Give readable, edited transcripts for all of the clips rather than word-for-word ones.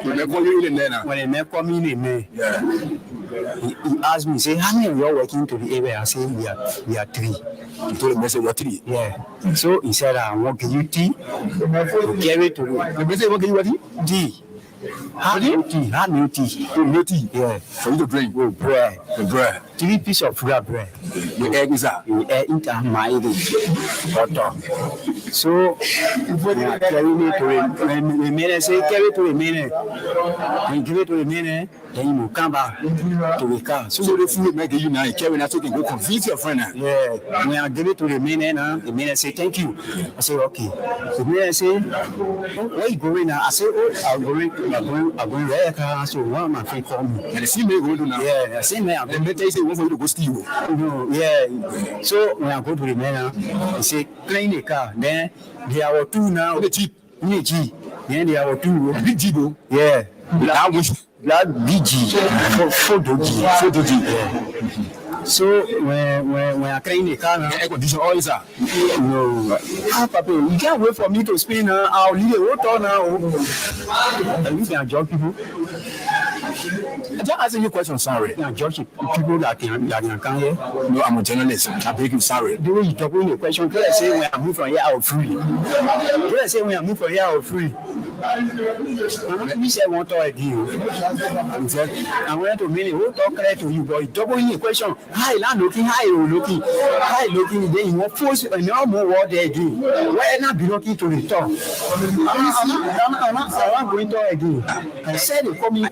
When they met coming in, he asked me, say, how many of you are working to the area? I say, we are 3. He told him, "You're 3." Yeah. So he said, I want you tea to carry to the message. What can you what? tea. Hard milk tea. Milk tea. Yeah. For you to drink. Oh, bread. The bread. 3 pieces of bread. The egg is that. You eat my butter. So we are carrying it to the minute. Say carry to the minute. When you give it to the minute, then you will come back to the car. So the food make you now carry that so you can go convince your friend. Yeah. When I give it to the minute now, the minute say thank you. I say okay. The minute say, where you going now? I say, I'm going where car. So one of my friend call me. And the same way going to now. Yeah, the same way. Then they say one for you to go steal. Yeah. So when I go to the man, he say clean the car. Then there are 2 now. The cheap. Then there are 2. Big Jeep. Yeah. Black BG. Photo G. Yeah. So when I clean the car now, air condition all is that. No. Papa, you can't wait for me to spin now. I'll leave the water now. You can judge people. I just asking you a question, sorry. You can judge people that can come here. No, I'm a journalist. I beg you, sorry. The way you talk in the question, do I say when I move from here I will free? Do I say when I move from here I will free? We say one talk again. I wanted to mean who talk clear to you, but you double in the question. Hi, looking, then you want force no more word there again. Why not be looking to the top? I'm not going to again. I said they call me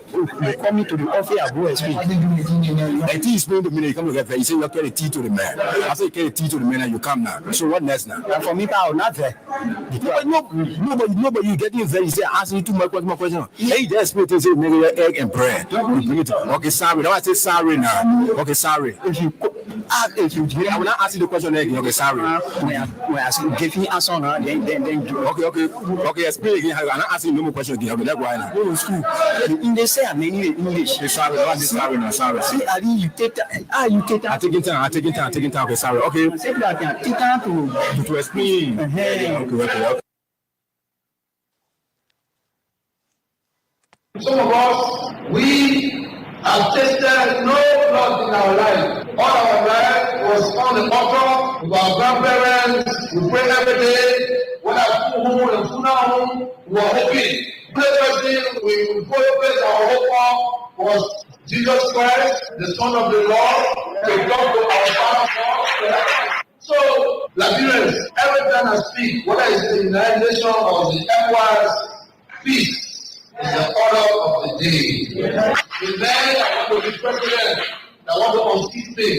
to the office, I go and speak. The tea is going to me, you come to get there. You say you carry tea to the man. I say you carry tea to the man and you come now. So what next now? And for me, I will not there. Nobody you getting there. You say asking you too much question. Hey, there's me to say make egg and bread. You bring it. Okay, sorry. Now I say sorry now. Okay, sorry. If you I will not ask you the question again. Okay, sorry. When I give you answer now, then okay. Explain again. I'm not asking no more question again. Okay, that's why now. Go to school. They say I'm in English. Sorry now. See, I think you take time. You take time. I'm taking time. Okay, sorry. Okay. Say that I take time to explain. Okay. Some of us, we have tasted no blood in our life. All our life was on the altar with our grandparents. We pray every day. When I go home and funeral home, we were hoping. The first thing we place our hope on was Jesus Christ, the Son of the Lord, to God to our Father God. So, Liberians, every time I speak, whether it's the United Nations or the ECOWAS, peace is the order of the day. The man that want to be president, that want to unseat me,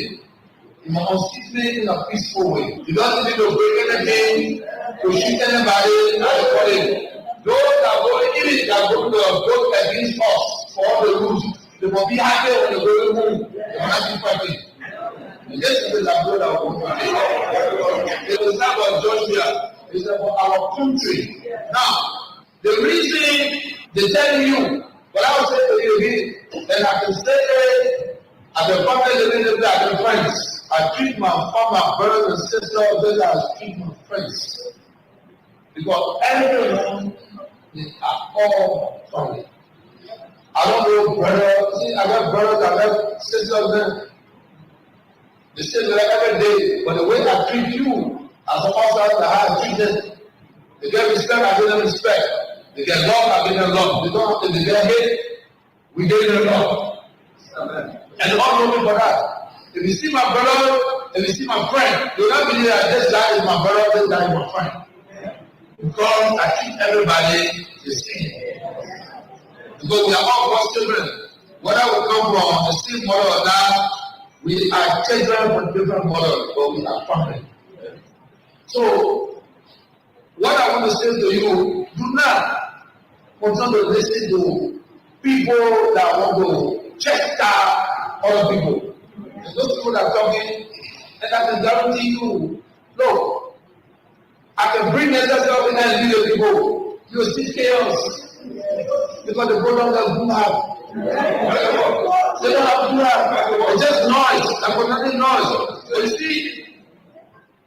he must unseat me in a peaceful way. You don't need to break anything, to shoot anybody, and those that go, even that go to vote against us for all the rules, they must be happy when they go home. They must be fighting. This is the Labrador that we want to do. It is not about Georgia, it's about our country. Now, the reason they tell you, but I will say to you again, then I can say at the family living there, I can friends. I treat my former brothers and sisters better as I treat my friends. Because everyone is all family. I don't know brothers, see, I got brothers, I got sisters, they say that every day, but the way I treat you, as a pastor, I treat them. They get respect, I give them respect. They get love, I give them love. They don't have to get hate, we give them love. Amen. And all know me for that. If you see my brother, if you see my friend, you will not believe that this guy is my brother, this guy is my friend. Because I treat everybody the same. Because we are all God's children. Whether we come from the same mother or not, we are children from different mothers, but we are family. So, what I want to say to you, do not continue to listen to people that want to check out other people. And those people that are talking, and I can guarantee you, look, I can bring necessary and lead the people. You will see chaos. Because the program that do have. They don't have to have. It's just noise. That's what nothing noise. So you see,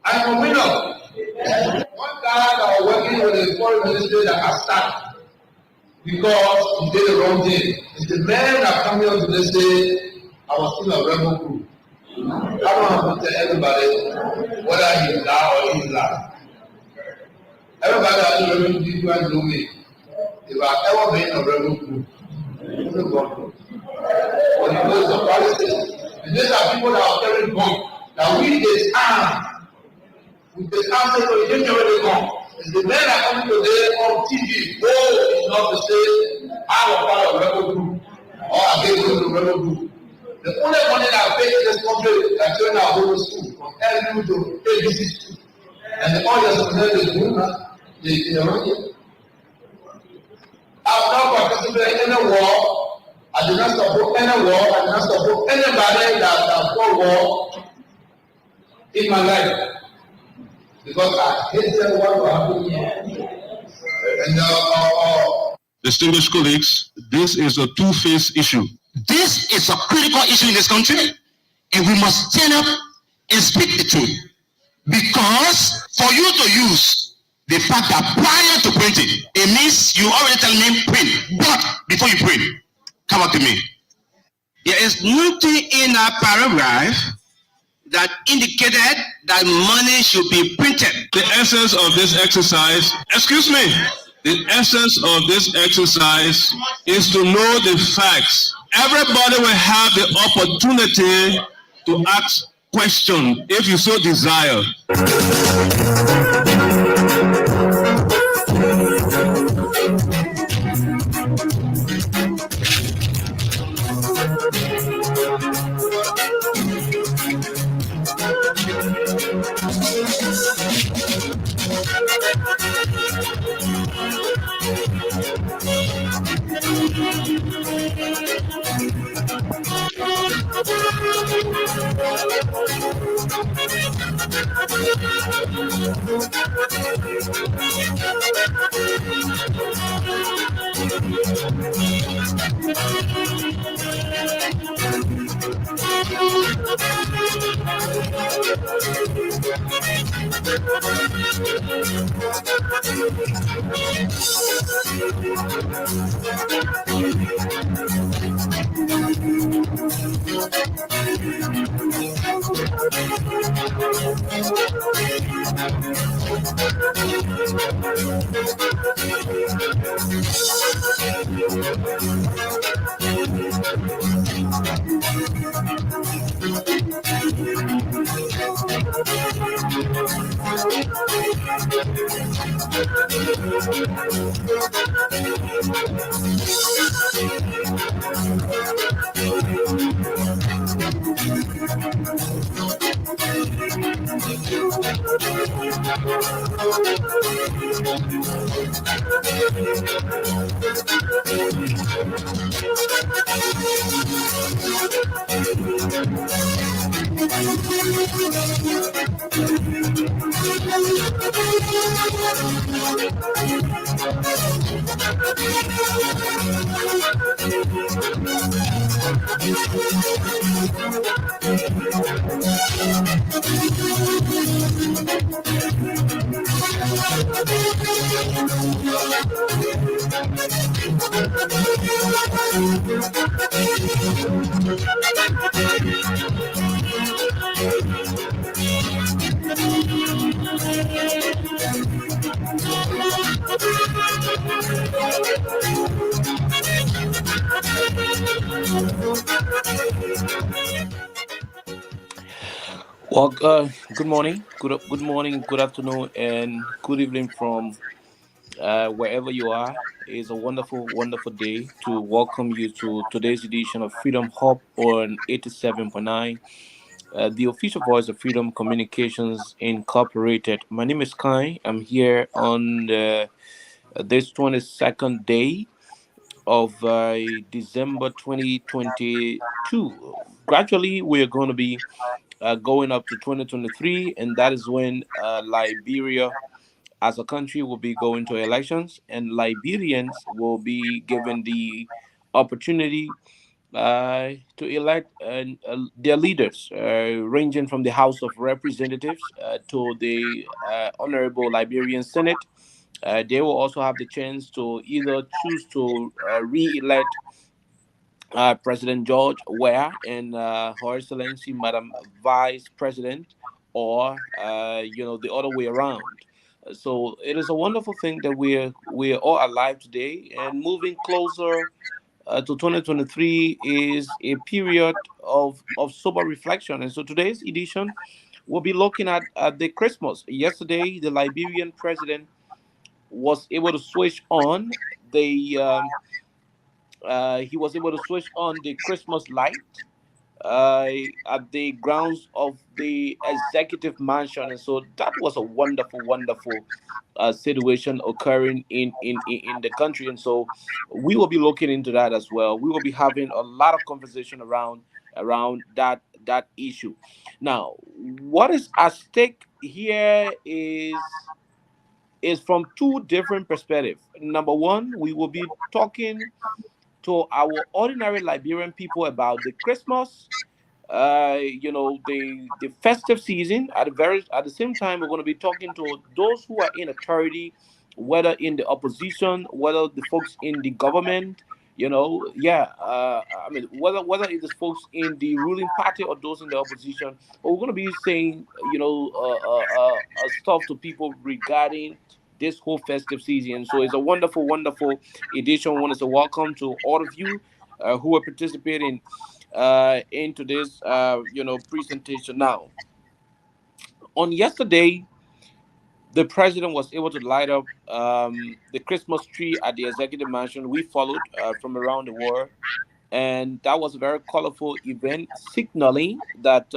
I'm a winner. One guy that was working with a foreign ministry that has started. because he did the wrong thing. It's the men that come here today say, I was still a rebel group. I don't have to tell everybody whether he's loud or he's loud. Everybody has a rebel group, you and know me. If I've ever been in a rebel group, only God knows. But he knows the policies. And these are people that are carrying guns. That we disarm. We disarm people, you didn't already gone. It's the men that come today on TV, oh, it's not to say, I was part of rebel group, or I gave to the rebel group. The only money that I pay in this country that join our whole school, from LU to ABC school. And the others they do that, they are here. I've not participated in any war. I did not support any war. I did not support anybody that fought war in my life. Because I hated what was happening here. And distinguished colleagues, this is a two-faced issue. This is a critical issue in this country, and we must stand up and speak the truth. Because for you to use the fact that prior to printing, it means you already tell me print. But before you print, come up to me. There is nothing in our paragraph that indicated that money should be printed. The essence of this exercise, the essence of this exercise is to know the facts. Everybody will have the opportunity to ask questions if you so desire. Well, good morning, good morning, good afternoon, and good evening from wherever you are. It's a wonderful, wonderful day to welcome you to today's edition of Freedom Hub on 87.9, the official voice of Freedom Communications Incorporated. My name is Kai. I'm here on this 22nd day of December 2022. Gradually, we are going to be going up to 2023, and that is when Liberia as a country will be going to elections, and Liberians will be given the opportunity to elect their leaders, ranging from the House of Representatives to the Honorable Liberian Senate They will also have the chance to either choose to re-elect President George Weah and Her Excellency Madam Vice President, or the other way around. So it is a wonderful thing that we're all alive today and moving closer to 2023 is a period of sober reflection. And so today's edition, we'll be looking at the Christmas. Yesterday, the Liberian president was able to switch on the he was able to switch on the Christmas light uh, at the grounds of the executive mansion, and so that was a wonderful, wonderful situation occurring in the country. And so we will be looking into that as well. We will be having a lot of conversation around that issue. Now, what is at stake here is from two different perspectives. Number one, we will be talking to our ordinary Liberian people about the Christmas, the festive season. At the same time, we're going to be talking to those who are in authority, whether in the opposition, whether the folks in the government. I mean, whether it is folks in the ruling party or those in the opposition. But we're going to be saying, stuff to people regarding this whole festive season. So it's a wonderful, wonderful edition. I want to say welcome to all of you who are participating into this presentation. Now, on yesterday, the president was able to light up the Christmas tree at the executive mansion. We followed from around the world, and that was a very colorful event, signaling that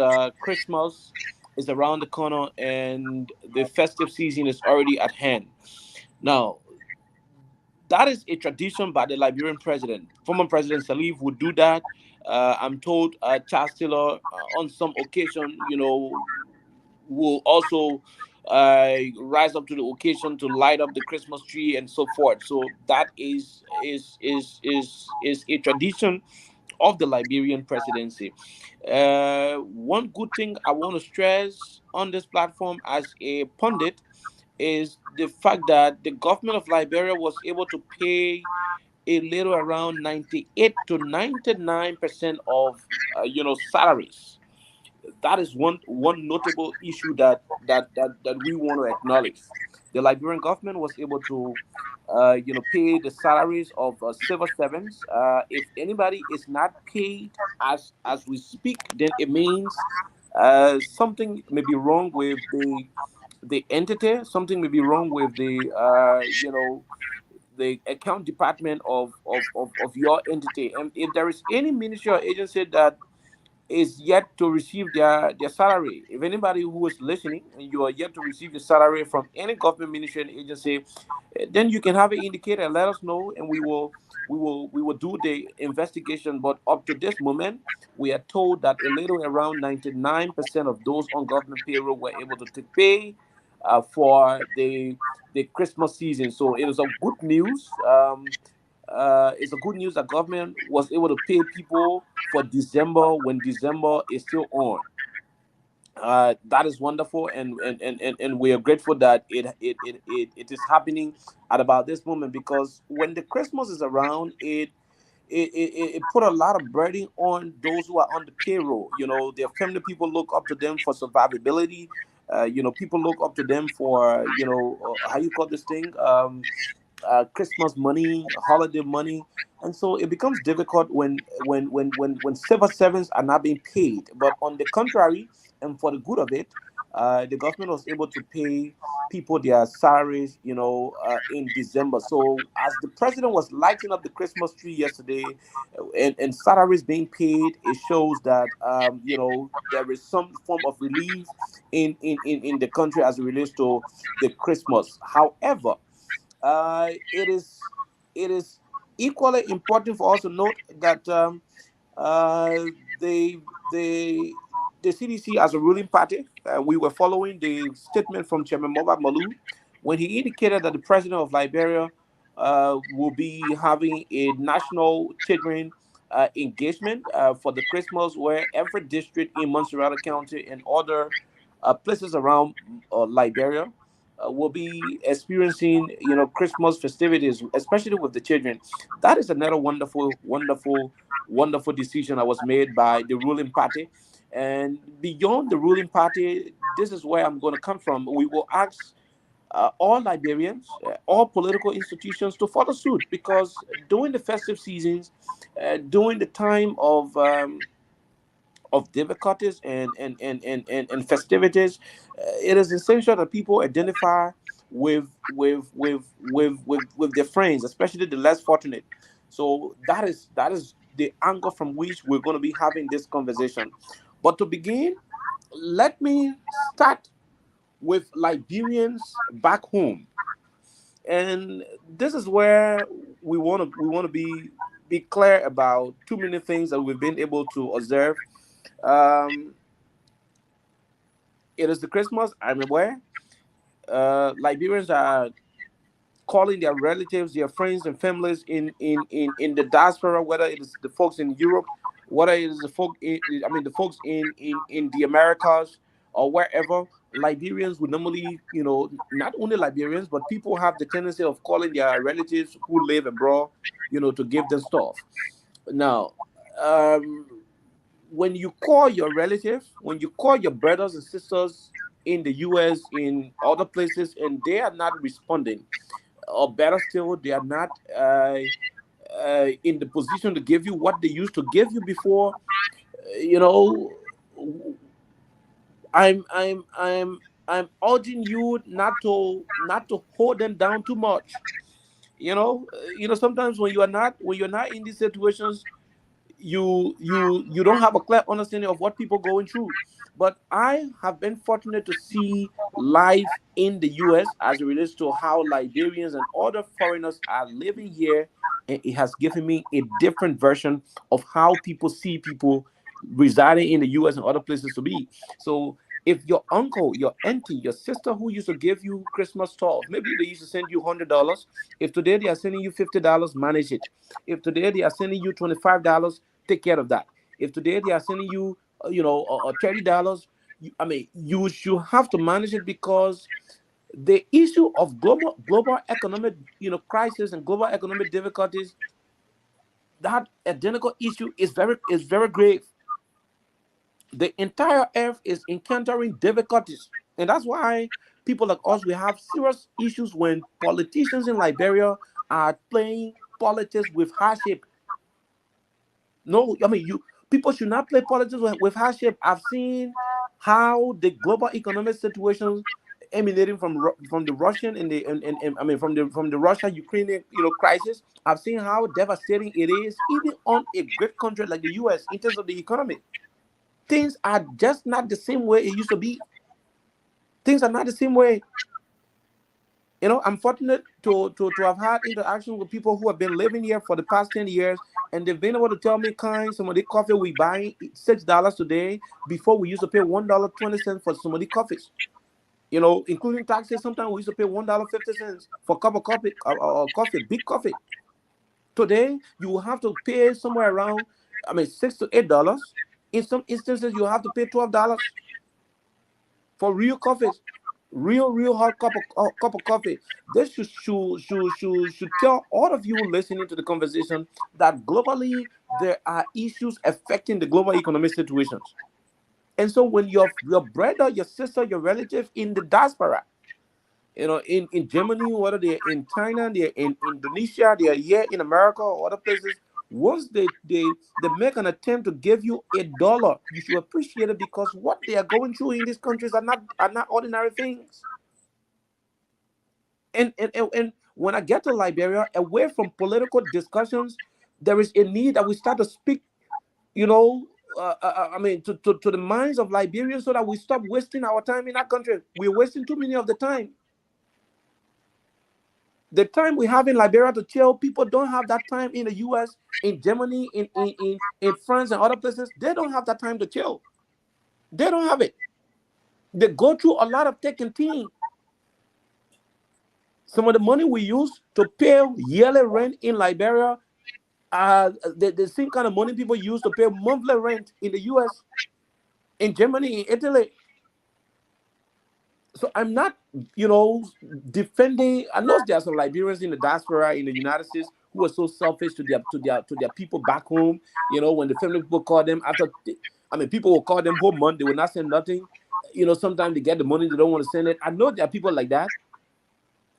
Christmas is around the corner and the festive season is already at hand. Now, that is a tradition by the Liberian president. Former President Salif would do that. I'm told Charles Taylor, on some occasion, will also rise up to the occasion to light up the Christmas tree and so forth. So that is a tradition of the Liberian presidency. One good thing I want to stress on this platform as a pundit is the fact that the government of Liberia was able to pay a little around 98 to 99% of salaries. That is one notable issue that we want to acknowledge. The Liberian government was able to pay the salaries of civil servants. If anybody is not paid as we speak, then it means something may be wrong with the entity. Something may be wrong with the account department of your entity. And if there is any ministry or agency that is yet to receive their salary, if anybody who is listening and you are yet to receive your salary from any government ministry and agency, then you can have an indicator and let us know, and we will do the investigation. But up to this moment, we are told that a little around 99% of those on government payroll were able to take pay for the Christmas season. So it is a good news. It's a good news that government was able to pay people for December when December is still on. That is wonderful, and we are grateful that it is happening at about this moment, because when the Christmas is around, it put a lot of burden on those who are on the payroll. Their family people look up to them for survivability. People look up to them for how you call this thing, Christmas money, holiday money, and so it becomes difficult when civil servants are not being paid. But on the contrary, and for the good of it, the government was able to pay people their salaries, in December. So as the president was lighting up the Christmas tree yesterday, and salaries being paid, it shows that there is some form of relief in the country as it relates to the Christmas. However, it is equally important for us to note that uh, the the the CDC as a ruling party, we were following the statement from Chairman Mobad Malu when he indicated that the president of Liberia will be having a national children engagement for the Christmas, where every district in Montserrat County and other places around Liberia will be experiencing, Christmas festivities, especially with the children. That is another wonderful, wonderful, wonderful decision that was made by the ruling party. And beyond the ruling party, this is where I'm going to come from. We will ask all Liberians, all political institutions to follow suit, because during the festive seasons, during the time of difficulties and festivities, it is essential that people identify with their friends, especially the less fortunate. So that is the angle from which we're going to be having this conversation. But to begin, let me start with Liberians back home, and this is where we want to be clear about too many things that we've been able to observe. um, it is the Christmas, I'm aware. Liberians are calling their relatives, their friends and families in the diaspora, whether it is the folks in Europe, whether it is the folks in the Americas or wherever. Liberians would normally, not only Liberians, but people have the tendency of calling their relatives who live abroad, to give them stuff. Now, um, when you call your relatives, when you call your brothers and sisters in the US, in other places, and they are not responding, or better still, they are not in the position to give you what they used to give you before, you know, I'm urging you not to hold them down too much. Sometimes when you're not in these situations, you don't have a clear understanding of what people going through. But I have been fortunate to see life in the US as it relates to how Liberians and other foreigners are living here, and it has given me a different version of how people see people residing in the US and other places to be. So if your uncle, your auntie, your sister who used to give you Christmas stuff, maybe they used to send you $100. If today they are sending you $50, manage it. If today they are sending you $25, take care of that. If today they are sending you, $30, you should have to manage it, because the issue of global economic, crisis and global economic difficulties, that identical issue is very grave. The entire earth is encountering difficulties, and that's why people like us, we have serious issues when politicians in Liberia are playing politics with hardship. No, you people should not play politics with hardship. I've seen how the global economic situation emanating from the Russian and from the Russia Ukrainian crisis. I've seen how devastating it is, even on a great country like the US, in terms of the economy. Things are just not the same way it used to be. Things are not the same way. I'm fortunate to have had interaction with people who have been living here for the past 10 years, and they've been able to tell me, some of the coffee we buy $6 today, before we used to pay $1.20 for some of the coffees. Including taxes. Sometimes we used to pay $1.50 for a cup of coffee, big coffee. Today, you will have to pay somewhere around, $6 to $8. In some instances, you have to pay $12 for real coffees, real hot cup of coffee. This should tell all of you listening to the conversation that globally there are issues affecting the global economic situations. And so when your brother, your sister, your relative in the diaspora, in Germany, whether they're in China, they're in Indonesia, they are here in America or other places, once they make an attempt to give you $1, you should appreciate it, because what they are going through in these countries are not ordinary things. And when I get to Liberia, away from political discussions, there is a need that we start to speak, to the minds of Liberians, so that we stop wasting our time in our country. We're wasting too many of the time. The time we have in Liberia to chill, people don't have that time in the US, in Germany, in France, and other places. They don't have that time to chill. They don't have it. They go through a lot of taking teen. Some of the money we use to pay yearly rent in Liberia are the same kind of money people use to pay monthly rent in the US, in Germany, in Italy. So I'm not, you know, defending. I know there are some Liberians in the diaspora in the United States who are so selfish to their people back home. You know, when the family people call them after, I mean, people will call them whole month, they will not send nothing. You know, sometimes they get the money, they don't want to send it. I know there are people like that.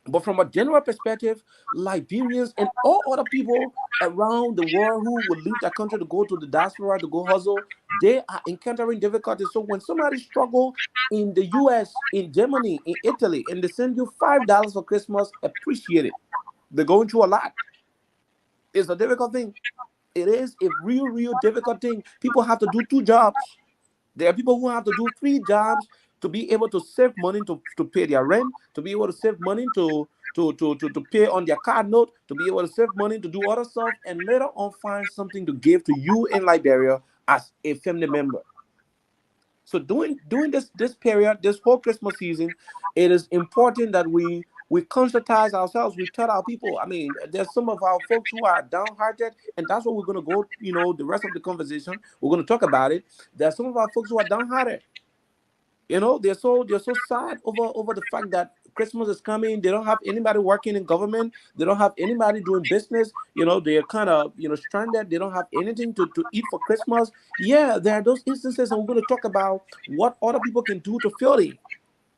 But from a general perspective, Liberians and all other people around the world who will leave their country to go to the diaspora to go hustle, they are encountering difficulties. So when somebody struggle in the US, in Germany, in Italy, and they send you $5 for Christmas, appreciate it. They're going through a lot. It's a difficult thing. It is a real difficult thing. People have to do two jobs. There are people who have to do three jobs to be able to save money to pay their rent, to be able to save money to pay on their card note, to be able to save money to do other stuff, and later on find something to give to you in Liberia as a family member. So during this period, this whole Christmas season, it is important that we conscientize ourselves. We tell our people. I mean, there's some of our folks who are downhearted, and that's what we're gonna go. You know, the rest of the conversation, we're gonna talk about it. There are some of our folks who are downhearted. You know, they're so sad over the fact that Christmas is coming. They don't have anybody working in government. They don't have anybody doing business. You know, they're kind of, you know, stranded. They don't have anything to eat for Christmas. Yeah, there are those instances, and we're going to talk about what other people can do to fill it.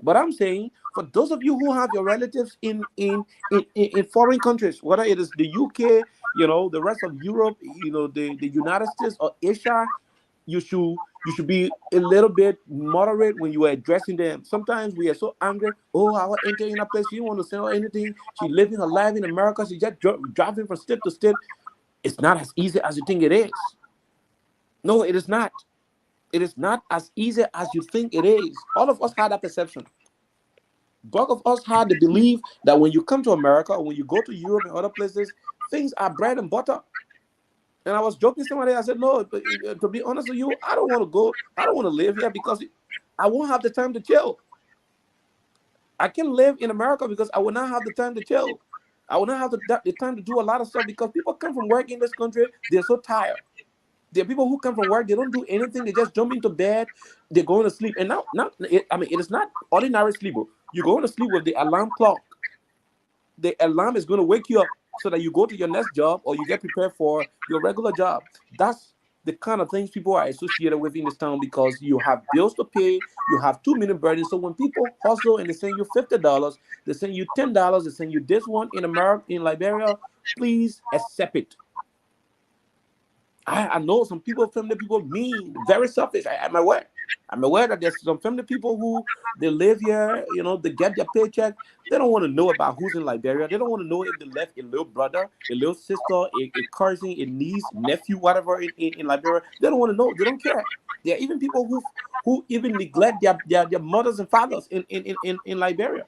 But I'm saying, for those of you who have your relatives in foreign countries, whether it is the UK, you know, the rest of Europe, you know, the United States or Asia, you should be a little bit moderate when you are addressing them. Sometimes we are so angry. Oh, I will enter in a place. She don't want to sell anything. She living her life in America. She just driving from state to state. It's not as easy as you think it is. No, it is not. It is not as easy as you think it is. All of us had that perception. Bulk of us had the belief that when you come to America or when you go to Europe and other places, things are bread and butter. And I was joking somebody. I said, no, but, to be honest with you, I don't want to go. I don't want to live here because I won't have the time to chill. I can live in America because I will not have the time to chill. I will not have the time to do a lot of stuff because people come from work in this country. They're so tired. There are people who come from work. They don't do anything. They just jump into bed. They're going to sleep. And I mean, it is not ordinary sleep. You're going to sleep with the alarm clock. The alarm is going to wake you up so that you go to your next job or you get prepared for your regular job. That's the kind of things people are associated with in this town because you have bills to pay, you have 2 million burdens. So when people hustle and they send you $50, they send you $10, they send you this one in America, in Liberia, please accept it. I know some people, family people, mean, very selfish. I'm aware. I'm aware that there's some family people who they live here, you know, they get their paycheck. They don't want to know about who's in Liberia. They don't want to know if they left a little brother, a little sister, a cousin, a niece, nephew, whatever in Liberia. They don't want to know. They don't care. There are even people who even neglect their mothers and fathers in Liberia.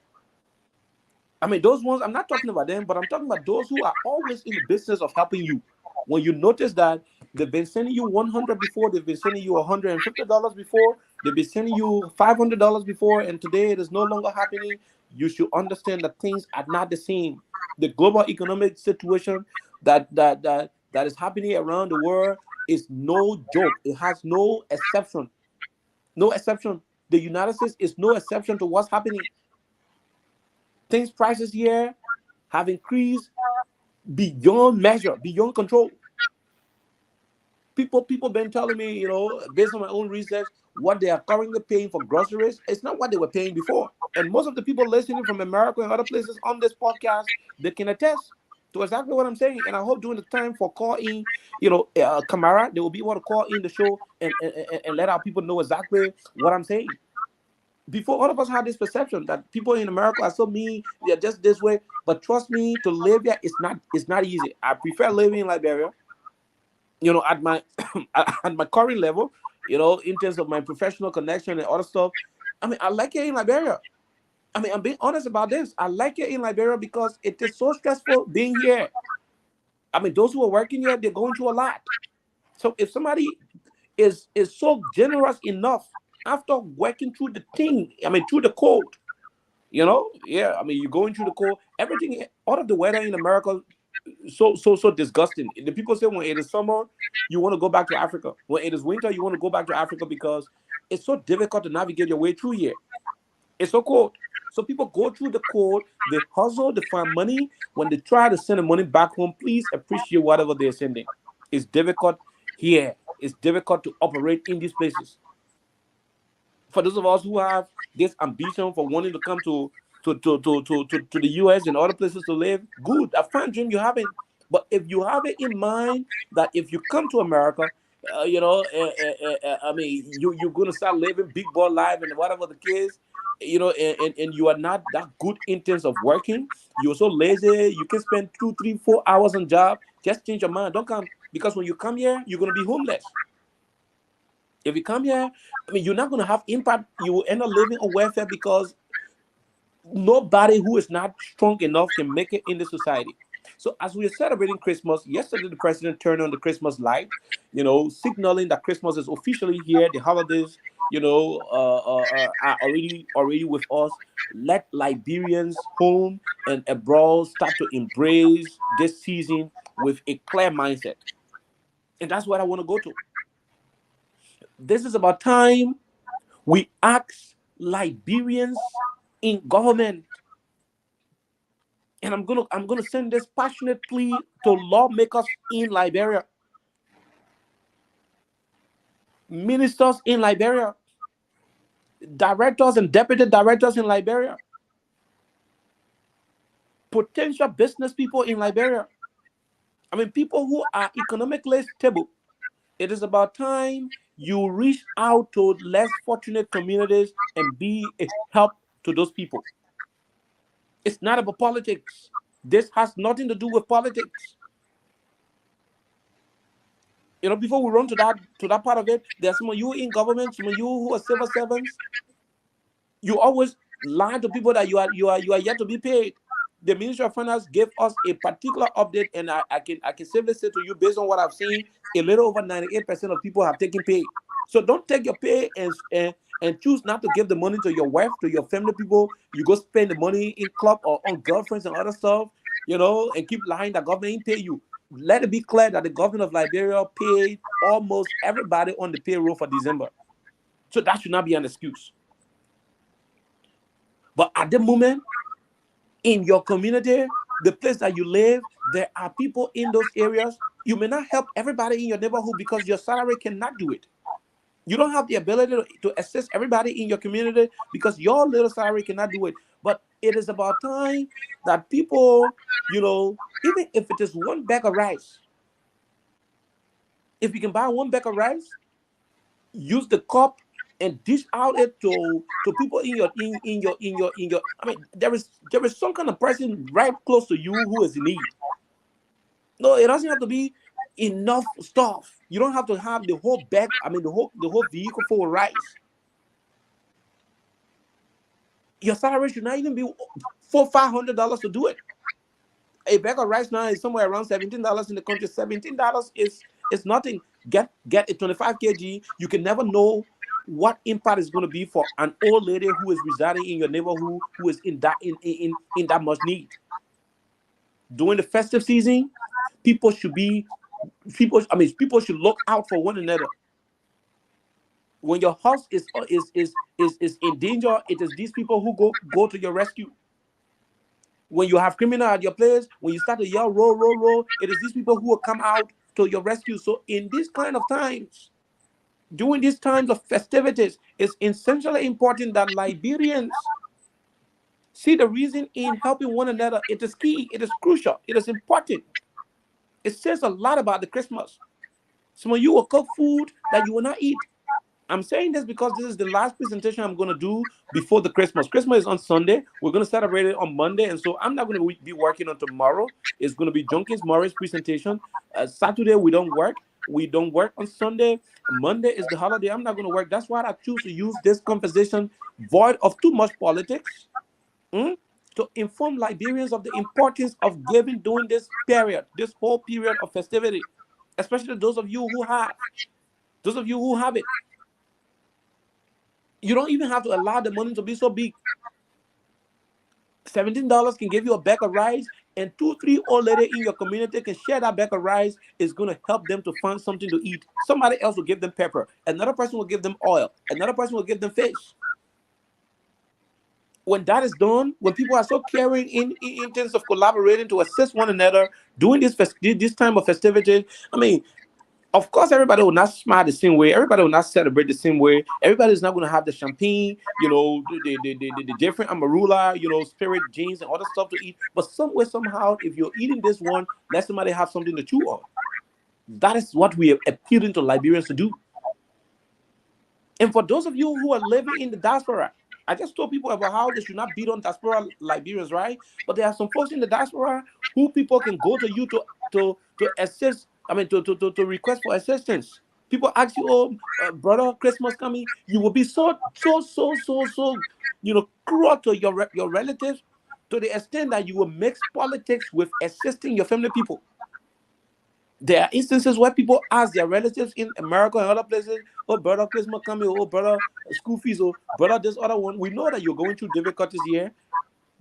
I mean, those ones, I'm not talking about them, but I'm talking about those who are always in the business of helping you. When you notice that they've been sending you 100 before, they've been sending you $150 before, they've been sending you $500 before, and today it is no longer happening, you should understand that things are not the same. The global economic situation that is happening around the world is no joke. It has no exception. No exception. The United States is no exception to what's happening. Things prices here have increased beyond measure, beyond control. People been telling me, you know, based on my own research, what they are currently paying for groceries, it's not what they were paying before. And most of the people listening from America and other places on this podcast, they can attest to exactly what I'm saying. And I hope during the time for call in, you know, Kamara, they will be able to call in the show and let our people know exactly what I'm saying. Before, all of us had this perception that people in America are so mean, they're just this way. But trust me, to live here, it's not easy. I prefer living in Liberia, you know, at my at my current level, you know, in terms of my professional connection and other stuff. I mean, I like it in Liberia. I mean, I'm being honest about this. I like it in Liberia because it is so stressful being here. I mean, those who are working here, they're going through a lot. So if somebody is so generous enough after working through the thing, I mean, through the cold, you know, yeah, I mean, you're going through the cold, everything, all of the weather in America, so disgusting. The people say when it is summer, you want to go back to Africa. When it is winter, you want to go back to Africa because it's so difficult to navigate your way through here. It's so cold. So people go through the cold, they hustle, they find money. When they try to send the money back home, please appreciate whatever they're sending. It's difficult here. It's difficult to operate in these places. For those of us who have this ambition for wanting to come to the US and other places to live, good. A fine dream you have it. But if you have it in mind that if you come to America, I mean, you're gonna start living big boy life and whatever the case, and you are not that good in terms of working. You're so lazy. You can spend 2, 3, 4 hours on job. Just change your mind. Don't come because when you come here, you're gonna be homeless. If you come here, I mean, you're not going to have impact. You will end up living on welfare because nobody who is not strong enough can make it in the society. So as we are celebrating Christmas, yesterday the president turned on the Christmas light, signaling that Christmas is officially here. The holidays, are already with us. Let Liberians home and abroad start to embrace this season with a clear mindset, and that's what I want to go to. This is about time we ask Liberians in government, and I'm gonna send this passionate plea to lawmakers in Liberia, ministers in Liberia, directors and deputy directors in Liberia, potential business people in Liberia. I mean, people who are economically stable. It is about time you reach out to less fortunate communities and be a help to those people. It's not about politics. This has nothing to do with politics. Before we run to that part of it, there's some of you in government, some of you who are civil servants. You always lie to people that you are yet to be paid. The Ministry of Finance gave us a particular update, and I can safely say to you, based on what I've seen, a little over 98% of people have taken pay. So don't take your pay and choose not to give the money to your wife, to your family people. You go spend the money in club or on girlfriends and other stuff, and keep lying that government ain't pay you. Let it be clear that the government of Liberia paid almost everybody on the payroll for December. So that should not be an excuse. But at the moment, in your community, the place that you live, there are people in those areas. You may not help everybody in your neighborhood because your salary cannot do it. You don't have the ability to assist everybody in your community because your little salary cannot do it. But it is about time that people, even if it is one bag of rice, if you can buy one bag of rice, use the cup and dish out it to people in your. I mean, there is some kind of person right close to you who is in need. No, it doesn't have to be enough stuff. You don't have to have the whole bag. I mean, the whole vehicle full of rice. Your salary should not even be $400-500 to do it. A bag of rice now is somewhere around $17 in the country. $17 is nothing. Get a 25 kg. You can never know what impact is going to be for an old lady who is residing in your neighborhood who is in that much need. During the festive season, people should look out for one another. When your house is in danger, it is these people who go to your rescue. When you have criminal at your place, when you start to yell, roll, roll, roll, it is these people who will come out to your rescue. So in these kind of times, during these times of festivities, it's essentially important that Liberians see the reason in helping one another. It is key. It is crucial. It is important. It says a lot about the Christmas. Some of you will cook food that you will not eat. I'm saying this because this is the last presentation I'm going to do before the Christmas. Christmas is on Sunday. We're going to celebrate it on Monday. And so I'm not going to be working on tomorrow. It's going to be Junkins Morris' presentation. Saturday, we don't work. We don't work on Sunday. Monday is the holiday. I'm not going to work. That's why I choose to use this conversation void of too much politics to inform Liberians of the importance of giving during this period, this whole period of festivity, especially those of you who have it. You don't even have to allow the money to be so big. $17 can give you a bag of rice, and 2, 3 old ladies in your community can share that bag of rice. It's going to help them to find something to eat. Somebody else will give them pepper. Another person will give them oil. Another person will give them fish. when that is done, when people are so caring in terms of collaborating to assist one another, doing this time of festivity, I mean, of course, everybody will not smile the same way. Everybody will not celebrate the same way. Everybody's not going to have the champagne, the different amarula, spirit jeans and other stuff to eat. But some way, somehow, if you're eating this one, let somebody have something to chew on. That is what we are appealing to Liberians to do. And for those of you who are living in the diaspora, I just told people about how they should not beat on diaspora Liberians, right? But there are some folks in the diaspora who people can go to you to assist. I mean, to request for assistance. People ask you, "Oh, brother, Christmas coming," you will be so cruel to your relatives to the extent that you will mix politics with assisting your family people. There are instances where people ask their relatives in America and other places, "Oh, brother, Christmas coming. Oh, brother, school fees. Oh, brother, this other one." We know that you're going through difficulties here,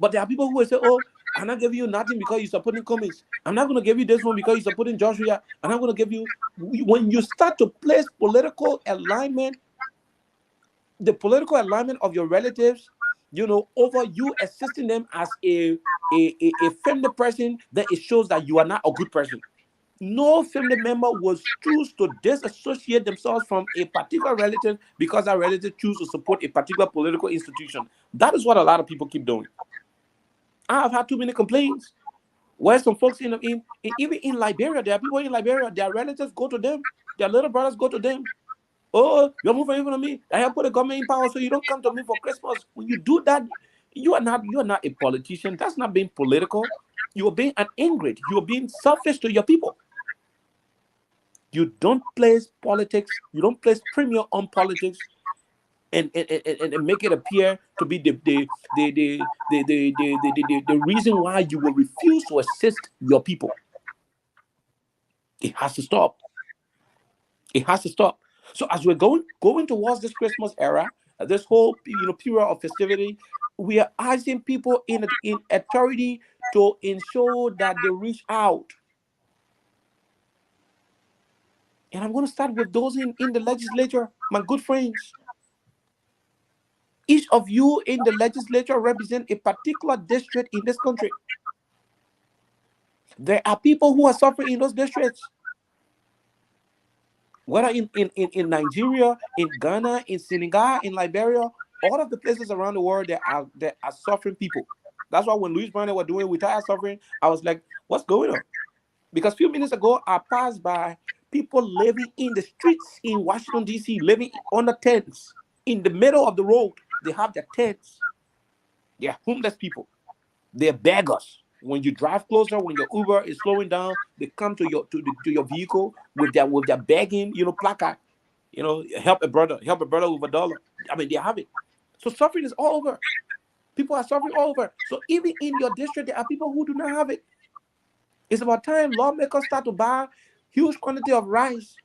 but there are people who will say, "Oh, I'm not giving you nothing because you're supporting Cummings. I'm not going to give you this one because you're supporting Joshua. I'm not going to give you." When you start to place political alignment, the political alignment of your relatives, over you assisting them as a family person, then it shows that you are not a good person. No family member will choose to disassociate themselves from a particular relative because that relative chooses to support a particular political institution. That is what a lot of people keep doing. I have had too many complaints where some folks even in Liberia, there are people in Liberia, their relatives go to them, their little brothers go to them. "Oh, you're moving away from me. I have put the government in power, so you don't come to me for Christmas." When you do that, you are not a politician. That's not being political. You are being an ingrate. You are being selfish to your people. You don't place politics. You don't place premium on politics and make it appear to be the reason why you will refuse to assist your people. It has to stop. It has to stop. So as we're going towards this Christmas era, this whole period of festivity, we are asking people in authority to ensure that they reach out. And I'm going to start with those in the legislature, my good friends. Each of you in the legislature represent a particular district in this country. There are people who are suffering in those districts. Whether in Nigeria, in Ghana, in Senegal, in Liberia, all of the places around the world that are suffering people. That's why when Louis Brown were doing Retire Suffering, I was like, what's going on? Because a few minutes ago, I passed by people living in the streets in Washington, D.C., living under tents in the middle of the road. They have their tents. They're homeless people. They're beggars. When you drive closer, when your Uber is slowing down, they come to your vehicle with their begging, placard. Help a brother with $1. I mean, they have it. So suffering is all over. People are suffering all over. So even in your district, there are people who do not have it. It's about time lawmakers start to buy huge quantity of rice.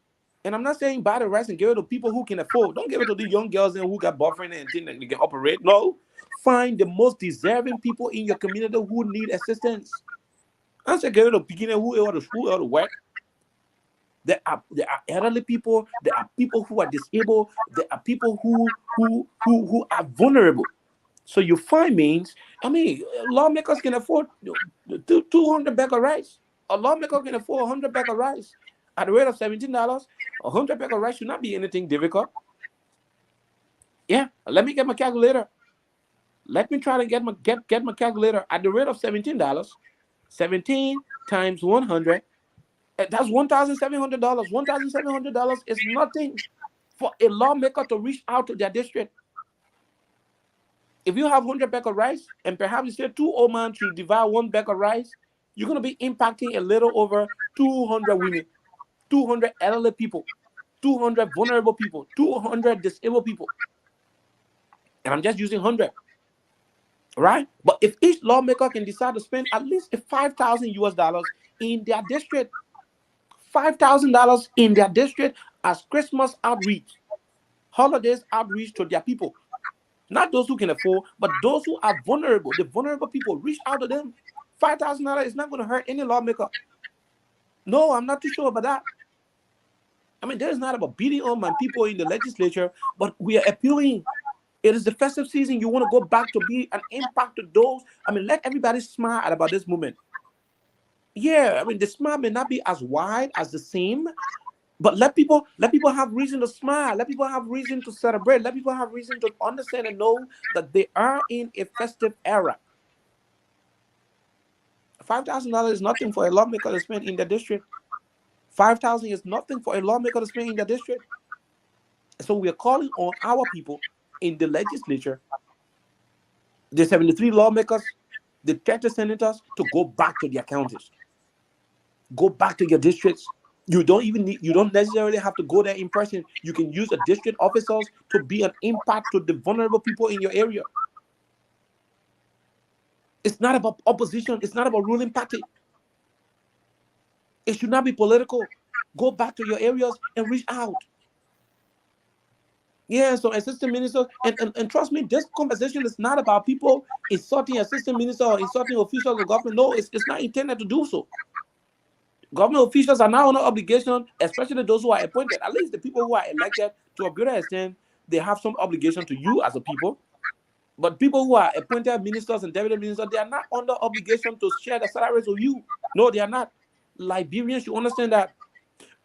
And I'm not saying buy the rice and give it to people who can afford. Don't give it to the young girls who got boyfriend and think that they can operate. No. Find the most deserving people in your community who need assistance. I say give it to beginner who are to work. There are elderly people. There are people who are disabled. There are people who are vulnerable. So you find means. I mean, lawmakers can afford 200 bag of rice. A lawmaker can afford 100 bag of rice at the rate of $17. 100 bag of rice should not be anything difficult. Yeah, let me get my calculator. Let me try to get my calculator at the rate of $17. 17 times 100. That's $1,700. $1,700 is nothing for a lawmaker to reach out to their district. If you have 100 bag of rice, and perhaps you say 2 old men to divide 1 bag of rice, you're going to be impacting a little over 200 women, 200 elderly people, 200 vulnerable people, 200 disabled people. And I'm just using 100. Right? But if each lawmaker can decide to spend at least $5,000 in their district, $5,000 in their district as Christmas outreach, holidays outreach to their people. Not those who can afford, but those who are vulnerable. The vulnerable people, reach out to them. $5,000 is not going to hurt any lawmaker. No, I'm not too sure about that. I mean, there's not about beating on my people in the legislature, but we are appealing. It is the festive season. You want to go back to be an impact to those. I mean, let everybody smile about this moment. Yeah, I mean, the smile may not be as wide as the seam, but let people have reason to smile. Let people have reason to celebrate. Let people have reason to understand and know that they are in a festive era. $5,000 is nothing for a lawmaker to spend in the district. 5,000 is nothing for a lawmaker to spend in the district. So we are calling on our people in the legislature, the 73 lawmakers, the 30 senators, to go back to their counties, go back to your districts. You don't necessarily have to go there in person. You can use the district officers to be an impact to the vulnerable people in your area. It's not about opposition. It's not about ruling party. It should not be political. Go back to your areas and reach out. Yeah, so assistant ministers, and trust me, this conversation is not about people insulting assistant minister or insulting officials of government. No, it's not intended to do so. Government officials are now under obligation, especially those who are appointed. At least the people who are elected, to a greater extent, they have some obligation to you as a people. But people who are appointed ministers and deputy ministers, they are not under obligation to share the salaries with you. No, they are not. Liberians should understand that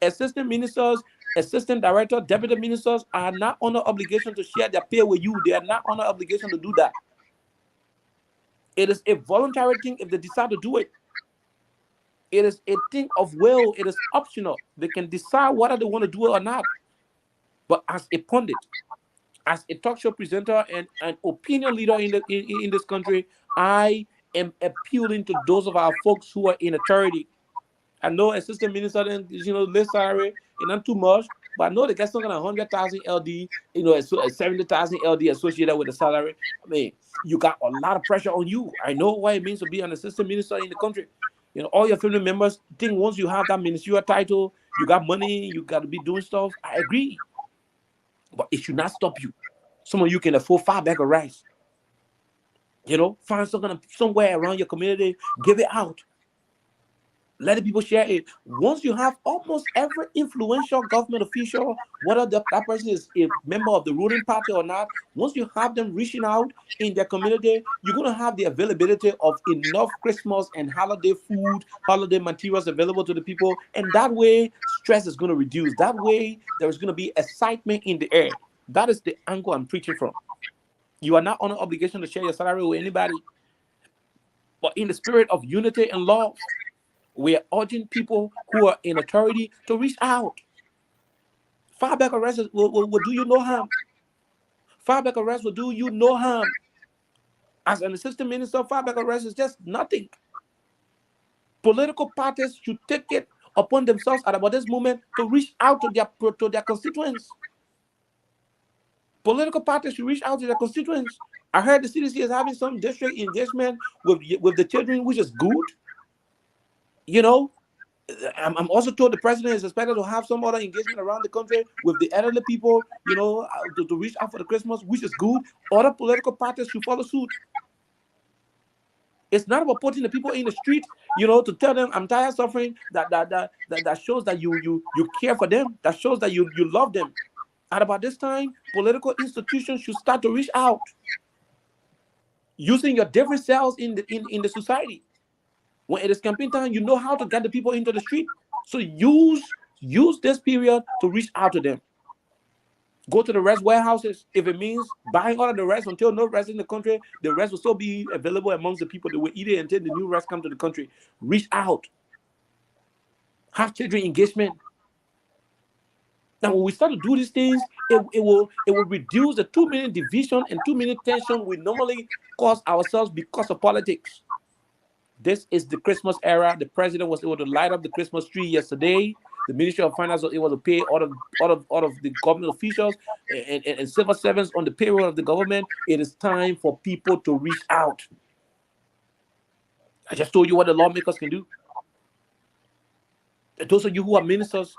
assistant ministers, assistant director, deputy ministers are not under obligation to share their pay with you. They are not under obligation to do that. It is a voluntary thing if they decide to do it. It is a thing of will. It is optional. They can decide whether they want to do it or not. But as a pundit, as a talk show presenter and an opinion leader in this country, I am appealing to those of our folks who are in authority. I know assistant minister, list salary is not too much, but I know they get something like 100,000 LD, 70,000 LD associated with the salary. I mean, you got a lot of pressure on you. I know what it means to be an assistant minister in the country. All your family members think once you have that ministerial title, you got money, you got to be doing stuff. I agree, but it should not stop you. Some of you can afford 5 bags of rice. Find somewhere around your community, give it out. Let the people share it. Once you have almost every influential government official, whether that person is a member of the ruling party or not, once you have them reaching out in their community, you're going to have the availability of enough Christmas and holiday food, holiday materials available to the people. And that way, stress is going to reduce. That way, there is going to be excitement in the air. That is the angle I'm preaching from. You are not under obligation to share your salary with anybody. But in the spirit of unity and love, we are urging people who are in authority to reach out. 5 bags of rice will do you no harm. 5 bags of rice will do you no harm. As an assistant minister, 5 bags of rice is just nothing. Political parties should take it upon themselves at about this moment to reach out to their constituents. Political parties should reach out to their constituents. I heard the CDC is having some district engagement with the children, which is good. I'm also told the president is expected to have some other engagement around the country with the elderly people, to reach out for the Christmas, which is good. Other political parties should follow suit. It's not about putting the people in the street, to tell them I'm tired of suffering. That shows that you care for them. That shows that you love them. At about this time, political institutions should start to reach out, using your different cells in the society. When it is campaign time, you know how to get the people into the street. So use this period to reach out to them. Go to the rest warehouses. If it means buying all of the rest until no rest in the country, the rest will still be available amongst the people that will eat it until the new rest come to the country. Reach out. Have children engagement. Now, when we start to do these things, it will reduce the 2-minute division and 2-minute tension we normally cause ourselves because of politics. This is the Christmas era. The president was able to light up the Christmas tree yesterday. The Ministry of Finance was able to pay all of the government officials and civil servants on the payroll of the government. It is time for people to reach out. I just told you what the lawmakers can do. Those of you who are ministers,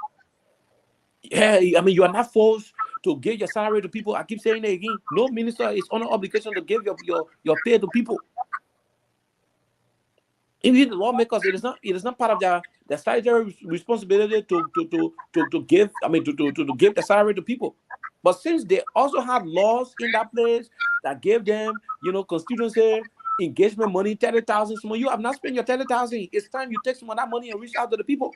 you are not forced to give your salary to people. I keep saying it again. No minister is under obligation to give your pay to people. Even the lawmakers, it is not part of their statutory responsibility to give, I mean, to give the salary to people. But since they also have laws in that place that give them, constituency engagement money, 30,000, some of you have not spent your 30,000. It's time you take some of that money and reach out to the people.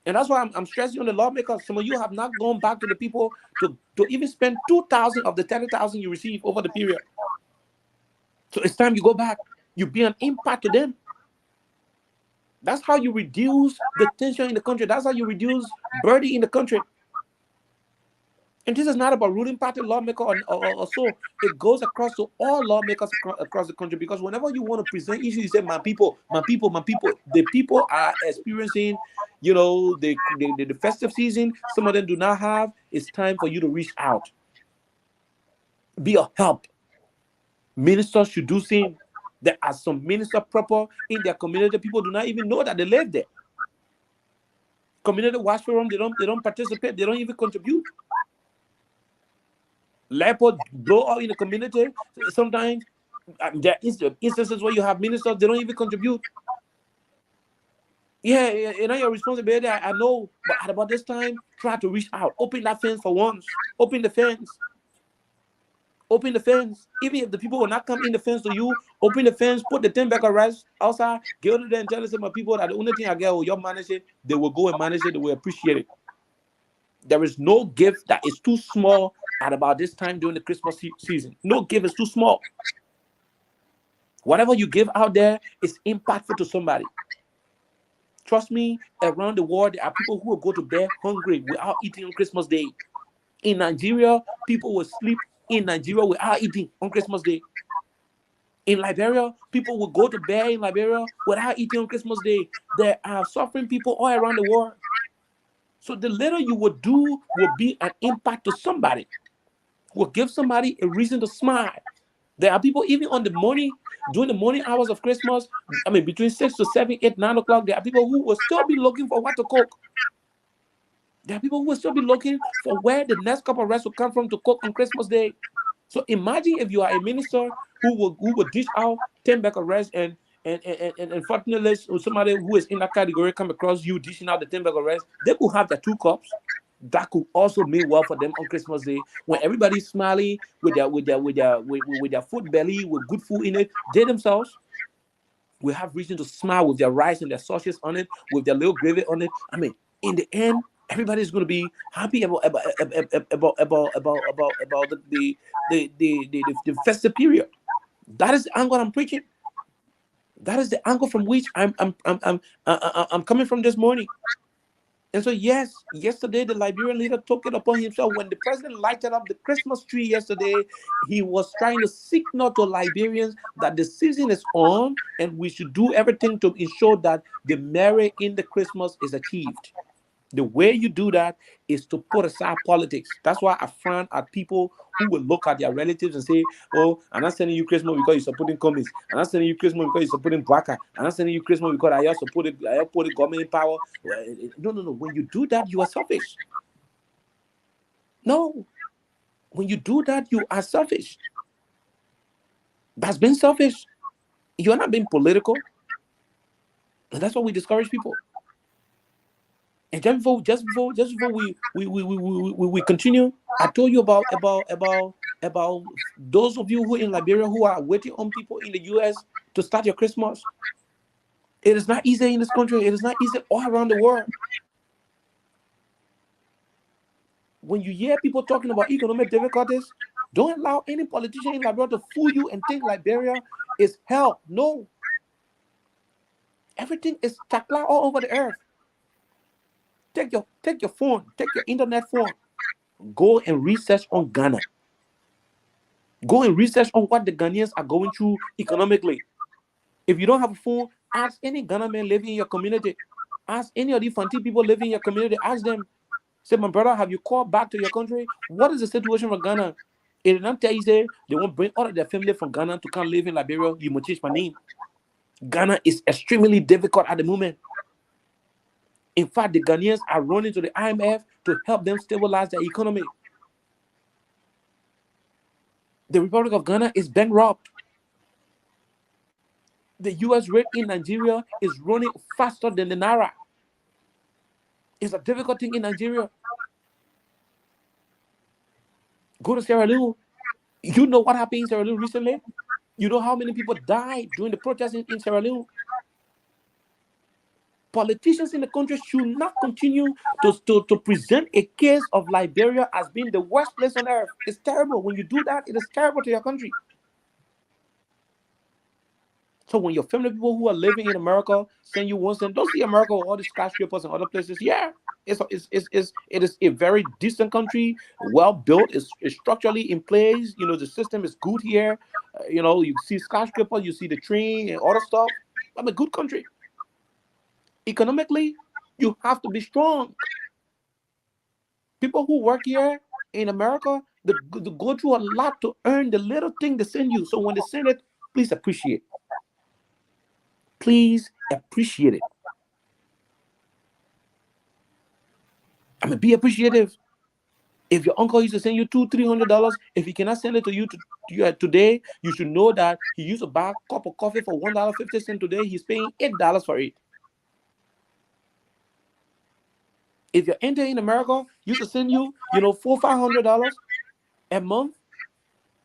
And that's why I'm stressing on the lawmakers. Some of you have not gone back to the people to even spend 2,000 of the 30,000 you receive over the period. So it's time you go back. You be an impact to them. That's how you reduce the tension in the country. That's how you reduce burden in the country. And this is not about ruling party lawmaker or so. It goes across to all lawmakers across the country, because whenever you want to present issues, you say, my people, my people, my people. The people are experiencing, the festive season. Some of them do not have. It's time for you to reach out. Be a help. Ministers should do same. There are some ministers proper in their community. People do not even know that they live there. Community watch forum, they don't participate, they don't even contribute. Leopard blow out in the community. Sometimes there are instances where you have ministers, they don't even contribute. Yeah, your responsibility, I know. But at about this time, try to reach out. Open that fence for once. Open the fence. Open the fence. Even if the people will not come in the fence to you, open the fence, put the 10 back arrest outside, go to them and tell some people that the only thing I get will you manage it, they will go and manage it, they will appreciate it. There is no gift that is too small at about this time during the Christmas season. No gift is too small. Whatever you give out there is impactful to somebody. Trust me, around the world, there are people who will go to bed hungry without eating on Christmas Day. In Nigeria, people will sleep in Nigeria without eating on Christmas Day. In Liberia, people will go to bed in Liberia without eating on Christmas Day. There are suffering people all around the world. So the little you will do will be an impact to somebody. Will give somebody a reason to smile. There are people even during the morning hours of Christmas, I mean, between 6 to 7, 8, 9 o'clock, there are people who will still be looking for what to cook. There are people who will still be looking for where the next cup of rice will come from to cook on Christmas Day. So imagine if you are a minister who will dish out 10 bags of rice and unfortunately somebody who is in that category come across you dishing out the 10 bags of rice, they could have their 2 cups. That could also mean well for them on Christmas Day when everybody's smiling with their food belly with good food in it. They themselves will have reason to smile with their rice and their sausages on it, with their little gravy on it. I mean, in the end, everybody's going to be happy about the festive period. That is the angle I'm preaching. That is the angle from which I'm coming from this morning. And so, yes, yesterday the Liberian leader took it upon himself. When the president lighted up the Christmas tree yesterday, he was trying to signal to Liberians that the season is on and we should do everything to ensure that the merit in the Christmas is achieved. The way you do that is to put aside politics. That's why I frown at people who will look at their relatives and say, oh, I'm not sending you Christmas because you're supporting commies. I'm not sending you Christmas because you're supporting Baka. I'm not sending you Christmas because I support the government in power. No. When you do that, you are selfish. No. When you do that, you are selfish. That's being selfish. You're not being political. And that's why we discourage people. And just before we continue, I told you about those of you who are in Liberia who are waiting on people in the US to start your Christmas. It is not easy in this country. It is not easy all around the world. When you hear people talking about economic difficulties, don't allow any politician in Liberia to fool you and think Liberia is hell. No. Everything is takla all over the earth. Take your phone, take your internet phone. Go and research on Ghana. Go and research on what the Ghanaians are going through economically. If you don't have a phone, ask any Ghana man living in your community. Ask any of the Fanti people living in your community. Ask them. Say, my brother, have you called back to your country? What is the situation for Ghana? If they don't tell you, say, they won't bring all of their family from Ghana to come live in Liberia, you must change my name. Ghana is extremely difficult at the moment. In fact, the Ghanaians are running to the IMF to help them stabilize their economy. The Republic of Ghana is bankrupt. The US rate in Nigeria is running faster than the Naira. It's a difficult thing in Nigeria. Go to Sierra Leone. You know what happened in Sierra Leone recently? You know how many people died during the protests in Sierra Leone? Politicians in the country should not continue to present a case of Liberia as being the worst place on earth. It's terrible. When you do that, it is terrible to your country. So when your family people who are living in America send you one cent, don't see America with all the skyscrapers and other places. Yeah, it is a very decent country, well built. It's structurally in place. You know, the system is good here. You know, you see skyscrapers, you see the train and other stuff. I'm a good country. Economically, you have to be strong. People who work here in America, they go through a lot to earn the little thing they send you. So when they send it, please appreciate. Please appreciate it. I mean, be appreciative. If your uncle used to send you $200-300, if he cannot send it to you today, you should know that he used to buy a cup of coffee for $1.50 today. He's paying $8 for it. If your auntie in America used to send you, $400-500 a month,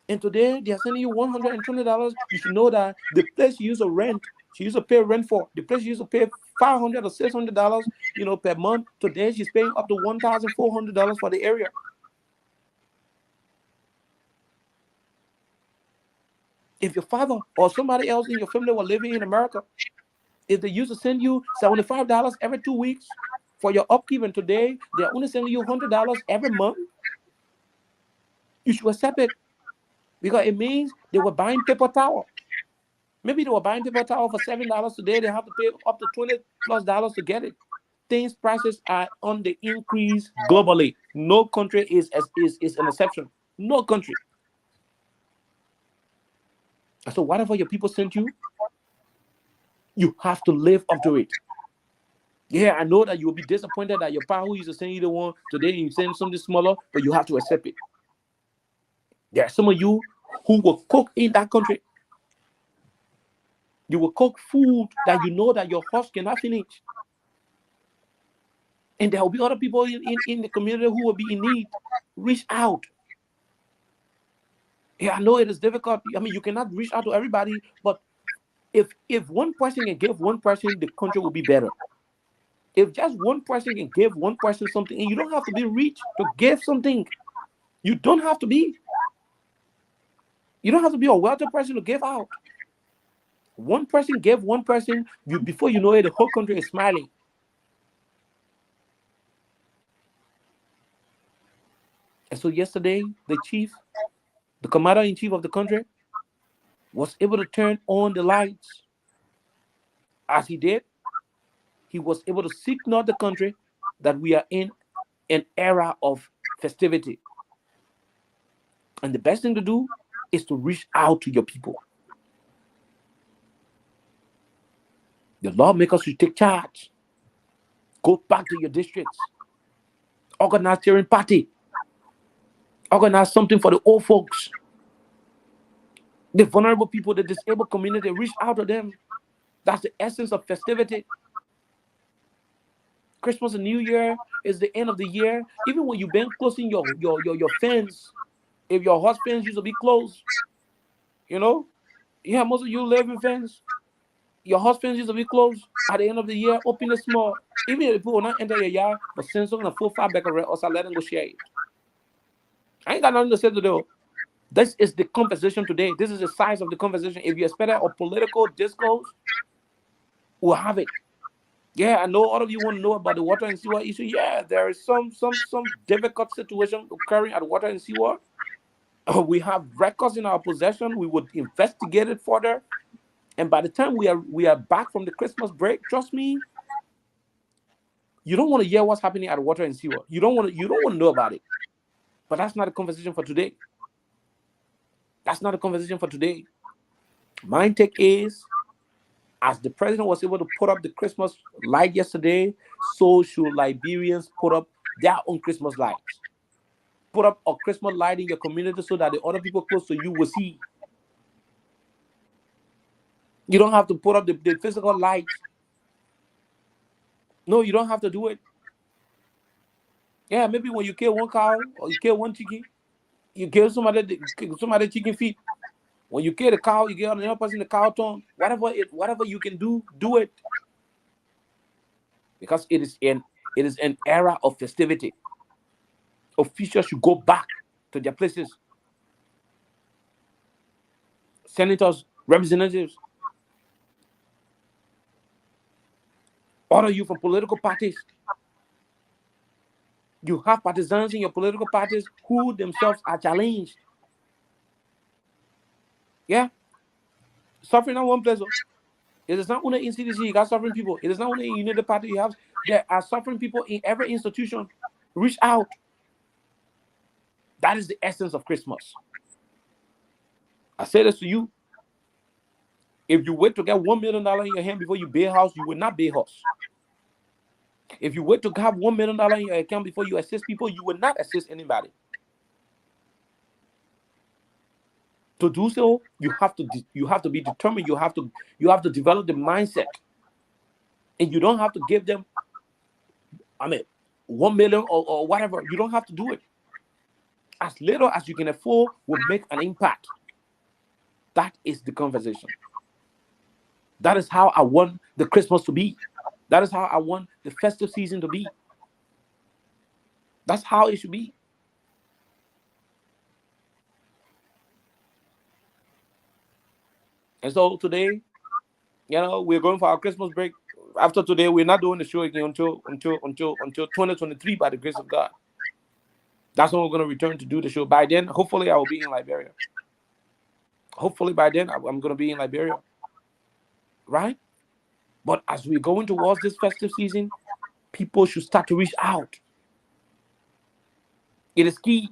and today they are sending you $120, you should know that the place you used to rent, she used to pay rent for, the place you used to pay $500 or $600, per month, today she's paying up to $1,400 for the area. If your father or somebody else in your family were living in America, if they used to send you $75 every 2 weeks for your upkeep, and today they're only sending you $100 every month, you should accept it, because it means they were buying paper towel. Maybe they were buying paper towel for $7 today. They have to pay up to $20+ to get it. Things prices are on the increase globally. No country is an exception. No country. So whatever your people sent you, you have to live up to it. Yeah, I know that you will be disappointed that your pa who used to send you the one today, you send something smaller, but you have to accept it. There are some of you who will cook in that country. You will cook food that you know that your host cannot finish. And there will be other people in the community who will be in need. Reach out. Yeah, I know it is difficult. I mean, you cannot reach out to everybody, but if one person can give one person, the country will be better. If just one person can give one person something, and you don't have to be rich to give something. You don't have to be. You don't have to be a wealthy person to give out. One person gave one person, before you know it, the whole country is smiling. And so yesterday, the commander-in-chief of the country, was able to turn on the lights. As he did, he was able to signal the country that we are in an era of festivity. And the best thing to do is to reach out to your people. The lawmakers should take charge. Go back to your districts. Organize cheering party. Organize something for the old folks. The vulnerable people, the disabled community, reach out to them. That's the essence of festivity. Christmas and New Year is the end of the year. Even when you've been closing your fence, if your house fence used to be closed, most of you live in fence. Your house fence used to be closed. At the end of the year, open it small. Even if people will not enter your yard, but send something a 4-5 back around, or let them go share it. I ain't got nothing to say to them. This is the conversation today. This is the size of the conversation. If you expect a political discourse, we'll have it. Yeah, I know all of you want to know about the water and sewer issue. Yeah, there is some difficult situation occurring at water and sewer. We have records in our possession. We would investigate it further. And by the time we are back from the Christmas break, trust me, you don't want to hear what's happening at water and sewer. You don't want to know about it. But that's not a conversation for today. That's not a conversation for today. My take is, as the president was able to put up the Christmas light yesterday, so should Liberians put up their own Christmas lights. Put up a Christmas light in your community so that the other people close to you will see. You don't have to put up the physical lights. No, you don't have to do it. Yeah, maybe when you kill one cow or you kill one chicken, you kill somebody chicken feet. When you kill the cow, you get on another person the cow tongue. Whatever you can do it. Because it is an era of festivity. Officials should go back to their places. Senators, representatives, order you from political parties. You have partisans in your political parties who themselves are challenged. Yeah. Suffering not one place. It is not only in CDC, you got suffering people. It is not only in United Party you have. There are suffering people in every institution. Reach out. That is the essence of Christmas. I say this to you. If you wait to get $1 million in your hand before you buy a house, you will not buy a house. If you wait to have $1 million in your account before you assist people, you will not assist anybody. To do so, you have to be determined. You have to develop the mindset, and you don't have to give them, 1 million or whatever. You don't have to do it. As little as you can afford will make an impact. That is the conversation. That is how I want the Christmas to be. That is how I want the festive season to be. That's how it should be. And so today, we're going for our Christmas break. After today, we're not doing the show again until 2023 by the grace of God. That's when we're going to return to do the show. By then, hopefully, I will be in Liberia. Hopefully, by then, I'm going to be in Liberia. Right? But as we're going towards this festive season, people should start to reach out. It is key.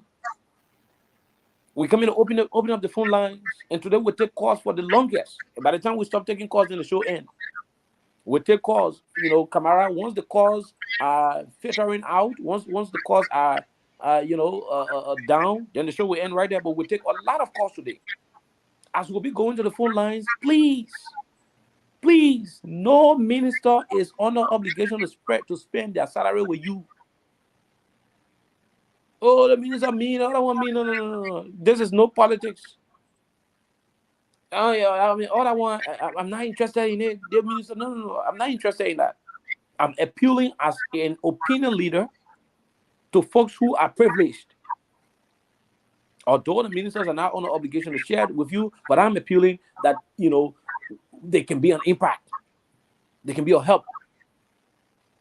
We're coming to open up the phone lines, and today we'll take calls for the longest. And by the time we stop taking calls, then the show ends. We'll take calls. Kamara, once the calls are filtering out, once the calls are down, then the show will end right there. But we'll take a lot of calls today. As we'll be going to the phone lines, please, no minister is under obligation to spend their salary with you. Oh, the minister mean, I don't want me. No. This is no politics. Oh yeah, all I want, I'm not interested in it. The minister, no, I'm not interested in that. I'm appealing as an opinion leader to folks who are privileged. Although the ministers are not under obligation to share it with you, but I'm appealing that they can be an impact. They can be a help.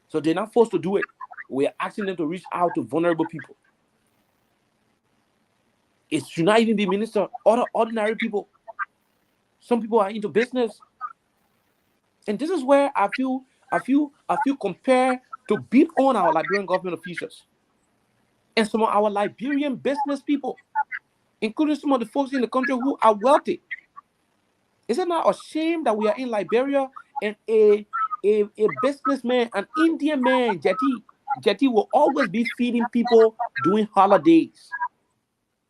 So they're not forced to do it. We're asking them to reach out to vulnerable people. It should not even be ministers, other ordinary people. Some people are into business. And this is where I feel compared to beat on our Liberian government officials and some of our Liberian business people, including some of the folks in the country who are wealthy. Is it not a shame that we are in Liberia and a businessman, an Indian man, Jetty will always be feeding people during holidays.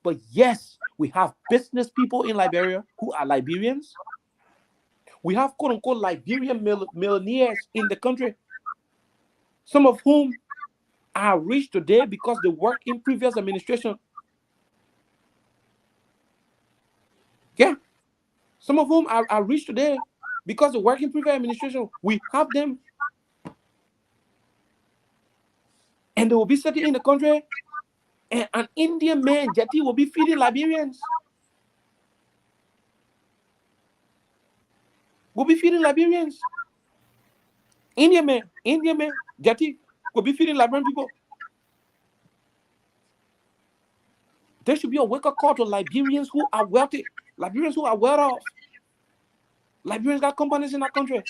But yes, we have business people in Liberia who are Liberians. We have quote-unquote Liberian millionaires in the country, some of whom are rich today because they worked in previous administration. Yeah. Some of whom are rich today because they work in previous administration. We have them. And they will be sitting in the country, and an Indian man, Jetty, will be feeding Liberians. Will be feeding Liberians. Indian man, Jetty, will be feeding Liberian people. There should be a wake-up call to Liberians who are wealthy, Liberians who are well off. Liberians got companies in that country.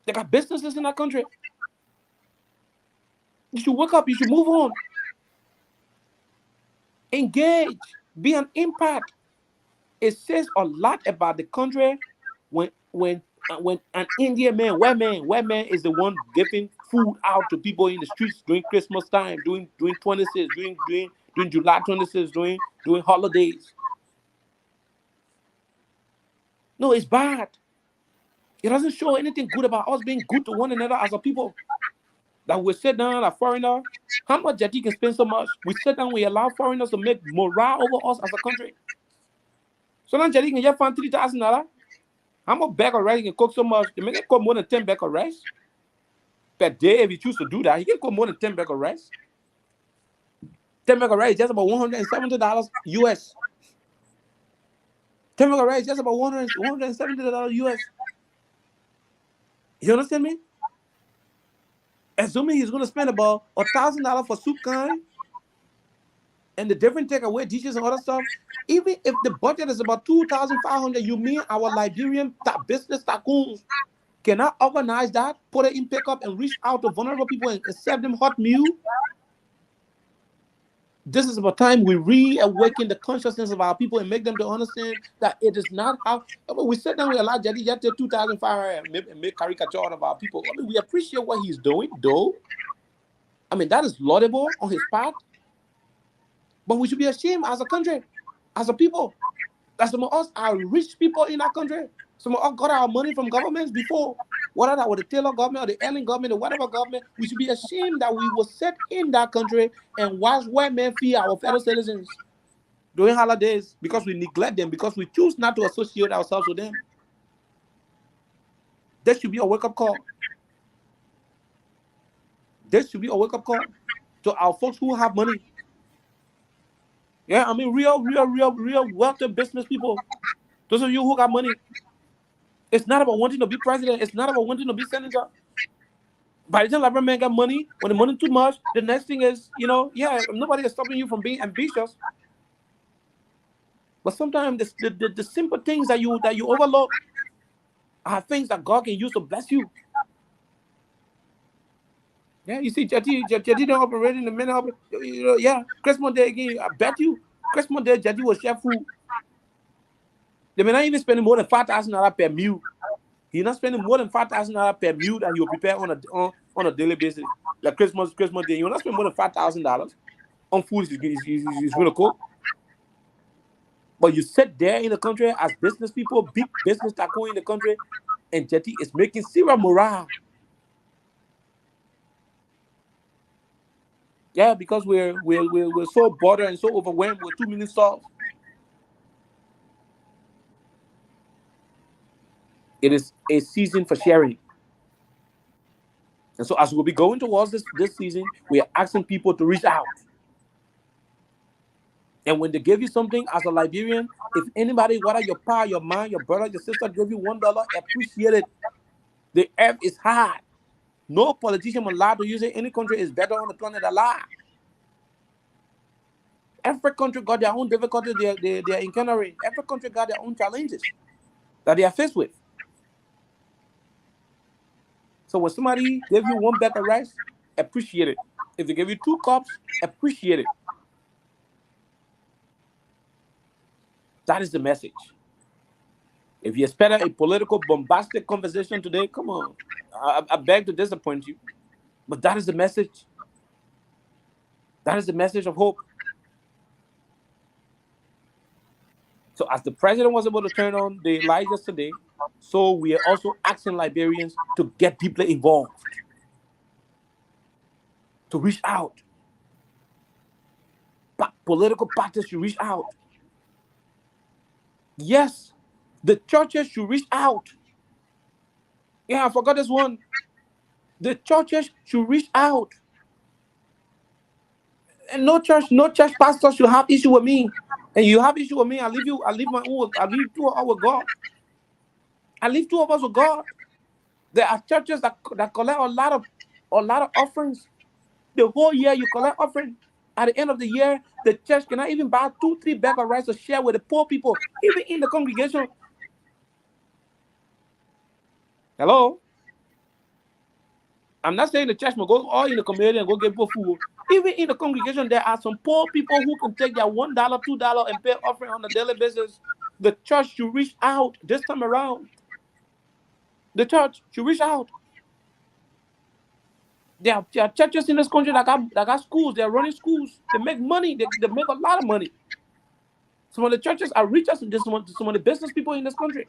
They got businesses in that country. You should wake up. You should move on. Engage. Be an impact. It says a lot about the country when an Indian man, white man is the one giving food out to people in the streets during Christmas time, during 26, during July 26, during holidays. No, it's bad. It doesn't show anything good about us being good to one another as a people. That we sit down, a foreigner, how much that you can spend so much? We sit down, we allow foreigners to make morale over us as a country. So now Jetty can just find $3,000. How much bag of rice he can cook so much? They make it cook more than 10 bags of rice per day. If he choose to do that, he can cook more than 10 bags of rice. 10 bags of rice is just about $170 US. 10 bags of rice is just about $170 US. You understand me? Assuming he's going to spend about $1,000 for soup kind and the different takeaway dishes and other stuff, even if the budget is about $2,500, you mean our Liberian business tycoons cannot organize that, put it in pickup, and reach out to vulnerable people and serve them hot meal? This is about time we reawaken the consciousness of our people and make them to understand that it is not how. I mean, we sit down with a lot Jetty just 2,500 and make caricature out of our people. I mean, we appreciate what he's doing, though. I mean, that is laudable on his part. But we should be ashamed as a country, as a people, that some of us are rich people in our country. Some of us got our money from governments before, whether that was the Taylor government or the Ellen government or whatever government. We should be ashamed that we were set in that country and watch white men feed our fellow citizens during holidays because we neglect them, because we choose not to associate ourselves with them. There should be a wake-up call. There should be a wake-up call to our folks who have money. Yeah, I mean, real wealthy business people. Those of you who got money. It's not about wanting to be president. It's not about wanting to be senator. By the time Liberian man got money, when the money too much, the next thing is, nobody is stopping you from being ambitious. But sometimes the simple things that you overlook are things that God can use to bless you. Yeah, you see, Jetty don't operate in the middle of Christmas Day again. I bet you, Christmas Day, Jetty will share food. They may not even spend more than $5,000 per meal. He's not spending more than $5,000 per meal that he'll prepare on a daily basis. Like Christmas Day, you'll not spend more than $5,000 on food he's going to cook. But you sit there in the country as business people, big business tycoon in the country, and Jetty is making zero morale. Yeah, because we're so bothered and so overwhelmed with 2 million souls. It is a season for sharing. And so as we'll be going towards this season, we are asking people to reach out. And when they give you something as a Liberian, if anybody, whether your pa, your mom, your brother, your sister, give you $1, appreciate it. The earth is hard. No politician allowed to use it. Any country is better on the planet alive. Every country got their own difficulties they are encountering. Every country got their own challenges that they are faced with. So when somebody gave you 1 bag of rice, appreciate it. If they give you 2 cups, appreciate it. That is the message. If you expect a political, bombastic conversation today, come on. I beg to disappoint you. But that is the message. That is the message of hope. So as the president was able to turn on the lights yesterday, so we are also asking Liberians to get people involved, to reach out. Political parties should reach out. Yes, the churches should reach out. Yeah, I forgot this one. The churches should reach out. And no church pastor should have issue with me. And you have issue with me, I leave my own. I leave 2 of us with God. I leave 2 of us with God. There are churches that collect a lot of offerings. The whole year you collect offering. At the end of the year, the church cannot even buy 2-3 bags of rice to share with the poor people, even in the congregation. Hello? I'm not saying the church must go all in the community and go get people food. Even in the congregation, there are some poor people who can take their $1, $2 and pay offering on a daily basis. The church should reach out this time around. The church should reach out. There are churches in this country that got schools. They're running schools. They make money. They make a lot of money. Some of the churches are richer than some of the business people in this country.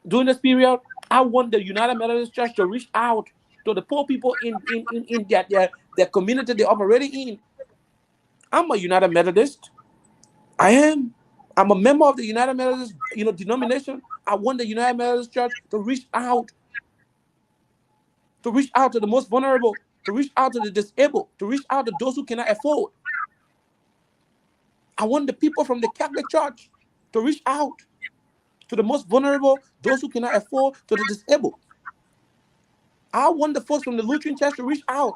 During this period, I want the United Methodist Church to reach out to the poor people in their community they're operating in. I'm a United Methodist. I am. I'm a member of the United Methodist, denomination. I want the United Methodist Church to reach out to the most vulnerable, to reach out to the disabled, to reach out to those who cannot afford. I want the people from the Catholic Church to reach out to the most vulnerable, those who cannot afford, to the disabled. I want the folks from the Lutheran Church to reach out.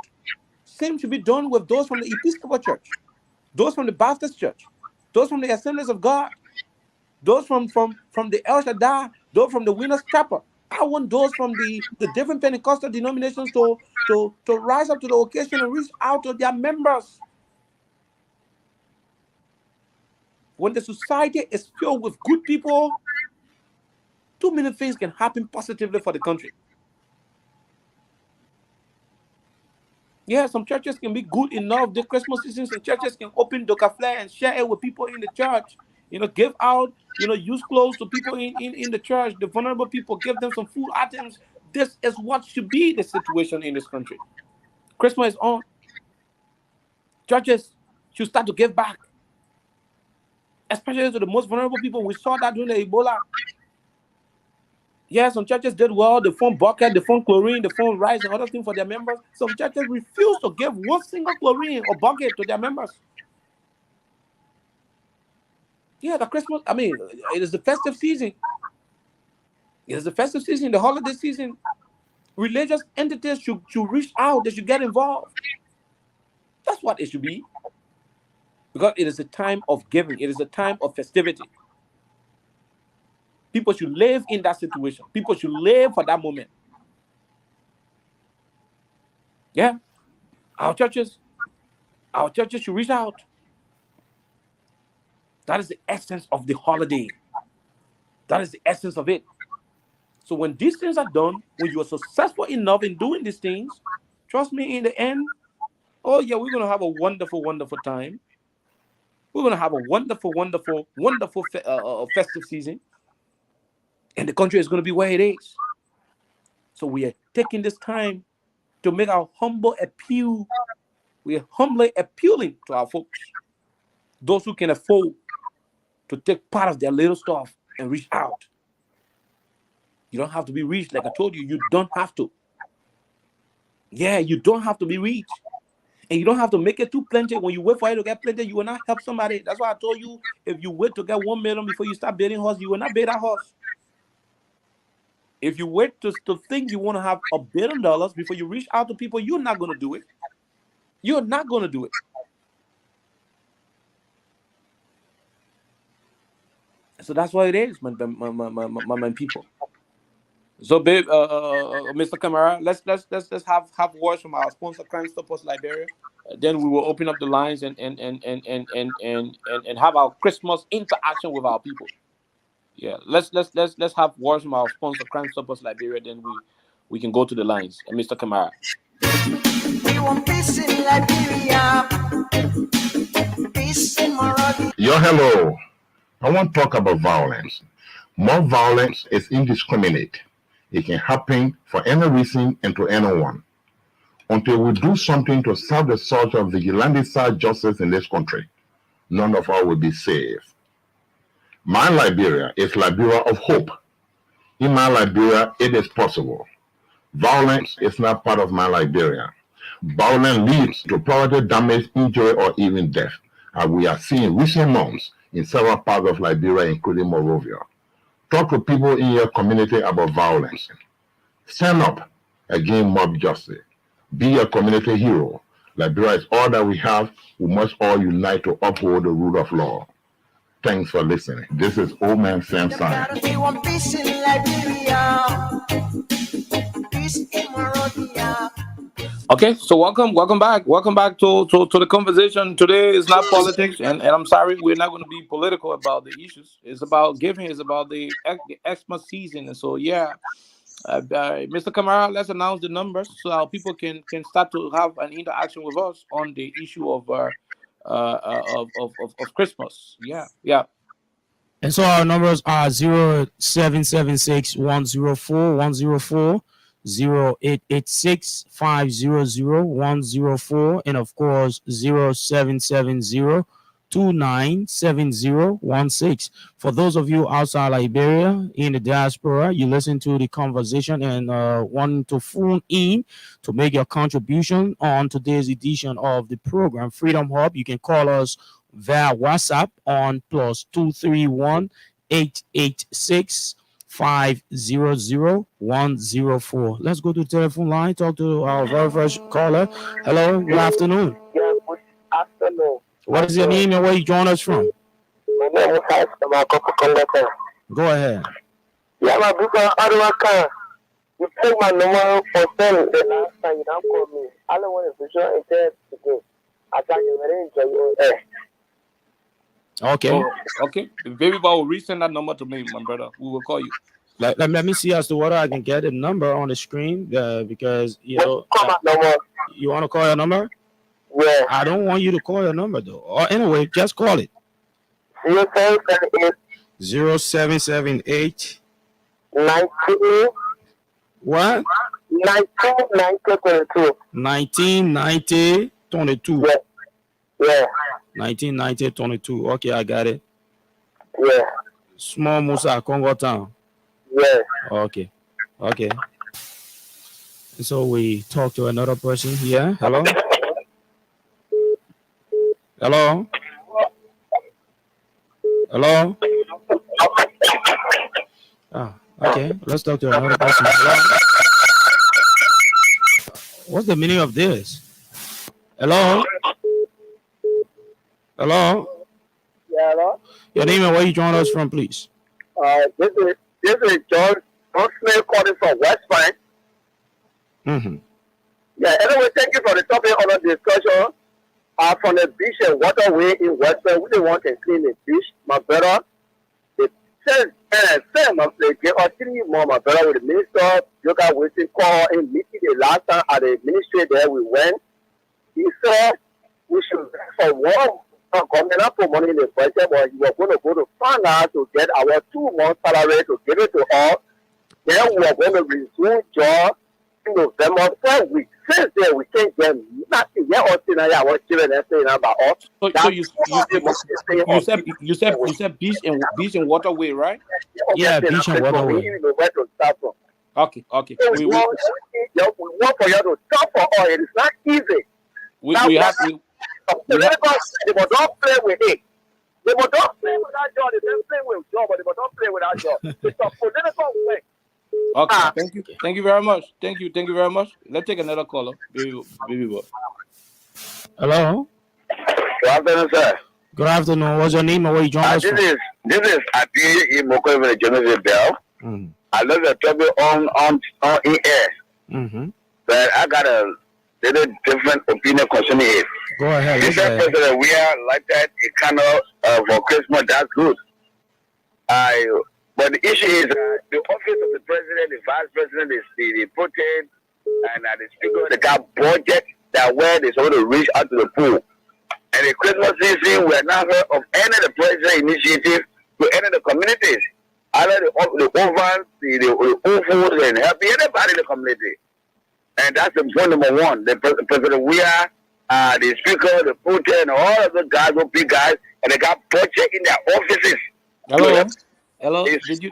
Same should be done with those from the Episcopal Church, those from the Baptist Church, those from the Assemblies of God, those from the El Shaddai, those from the Winners Chapel. I want those from the different Pentecostal denominations to rise up to the occasion and reach out to their members. When the society is filled with good people, too many things can happen positively for the country. Yeah, some churches can be good enough. The Christmas season, some churches can open Doka and share it with people in the church. Give out, use clothes to people in the church. The vulnerable people, give them some food items. This is what should be the situation in this country. Christmas is on. Churches should start to give back, especially to the most vulnerable people. We saw that during the Ebola. Yeah, some churches did well. They found bucket, they found chlorine, they found rice and other things for their members. Some churches refuse to give one single chlorine or bucket to their members. Yeah, the Christmas, it is the festive season. It is the festive season, the holiday season. Religious entities should reach out. They should get involved. That's what it should be. Because it is a time of giving. It is a time of festivity. People should live in that situation. People should live for that moment. Yeah. Our churches should reach out. That is the essence of the holiday. That is the essence of it. So when these things are done, when you are successful enough in doing these things, trust me, in the end, oh yeah, we're going to have a wonderful, wonderful time. We're going to have a wonderful, wonderful, wonderful festive season. And the country is going to be where it is. So we are taking this time to make our humble appeal. We are humbly appealing to our folks, those who can afford to take part of their little stuff and reach out. You don't have to be rich, like I told you. You don't have to. Yeah, you don't have to be rich. And you don't have to make it too plenty. When you wait for it to get plenty, you will not help somebody. That's why I told you, if you wait to get 1 million before you start building horse, you will not build that horse. If you wait to think you want to have $1 billion before you reach out to people, you're not going to do it. You're not going to do it. So that's what it is, my people. So, babe, Mr. Camara, let's have words from our sponsor, Crime Stoppers Liberia. Then we will open up the lines and have our Christmas interaction with our people. Yeah, let's have words from our sponsor, Crime Stoppers Liberia. Then we can go to the lines. Mr. Camara. We want peace in Liberia. Peace in Monrovia. Yo, hello. I want to talk about violence. More violence is indiscriminate. It can happen for any reason and to anyone. Until we do something to serve the sort of vigilante-style justice in this country, none of us will be safe. My Liberia is Liberia of hope. In my Liberia, it is possible. Violence is not part of my Liberia. Violence leads to property damage, injury, or even death, as we are seeing recent months in several parts of Liberia, including Monrovia. Talk to people in your community about violence. Stand up against mob justice. Be a community hero. Liberia is all that we have. We must all unite to uphold the rule of law. Thanks for listening. This is Old Man Sam Simon. We want peace in Liberia. Peace in Monrovia. Okay, so welcome back to the conversation. Today is not politics, and I'm sorry, we're not going to be political about the issues. It's about giving. It's about the Xmas season, and so yeah, Mr. Kamara, let's announce the numbers so our people can start to have an interaction with us on the issue of Christmas. Yeah. And so our numbers are 0776-104-104, 0886-500-104, and of course 0770-297016. For those of you outside Liberia in the diaspora, you listen to the conversation and want to phone in to make your contribution on today's edition of the program Freedom Hub, you can call us via WhatsApp on +231 886 500-104. Let's go to the telephone line, talk to our very first caller. Hello, good afternoon. Yeah, good afternoon. What is your name and where you join us from? My name is Hassan. Go ahead. Yeah, my brother, Arwaka. You take my number for sale the last time you don't call me. I don't want to be sure and tell today. I can't even enjoy your air. Okay. Oh, okay. Baby boy will resend that number to me, my brother. We will call you. Let me see as to whether I can get a number on the screen because, you know, you want to call your number? Yeah. I don't want you to call your number, though. Or anyway, just call it. 0778 19. What? 1922. 1922. Yeah. Yeah. 1922. Okay, I got it. Yeah. Small Musa, Congo Town. Yeah. Okay. Okay. So we talk to another person here. Hello? Hello? Hello? Oh, okay. Let's talk to another person. Hello? What's the meaning of this? Hello? Hello? Yeah, hello? Your name and where you join us from, please. This is John Smith calling from West Point. Mm-hmm. Yeah, anyway, thank you for the topic on the discussion. From the beach and waterway in West Point, we don't want to clean the beach, my brother. The same of the give us 3 more, my brother, with the minister. You got waiting call in meeting the last time at the ministry there we went. He said we should for one coming up for money in the budget, but you were going to go to Fana to get our 2 months salary to give it to us. Then we are going to resume job in November 4 weeks. Since then, we can't get nothing. Yeah, our children are saying about us. So you said beach and waterway, right? Yeah, beach and waterway. Okay. We want for you to stop for all. It is not easy. We have. They must not play with it. They must not play with that job. They don't play with job, but they must not play with that job. It's a political way. Okay, thank you very much. Thank you very much. Let's take another caller, baby boy. Hello. Good afternoon, sir. Good afternoon. What's your name and where you join us from? This is Adi Imoko in the Genesis Bell. I love the topic on in air. Mm-hmm. But I got a little different opinion concerning it. Go ahead. He said President, we are like that kind of for Christmas. That's good. But the issue is the office of the president, the vice president, is the protein, and the speaker, they got budget that where they're supposed to reach out to the poor. And the Christmas season, we are not heard of any of the president initiative to any of the communities. Either the orphans, the orphans, and helping anybody in the community. And that's the point number 1. The president, we are the speaker, the protein, all of the guys, those big guys, and they got budget in their offices. Hello. Did you?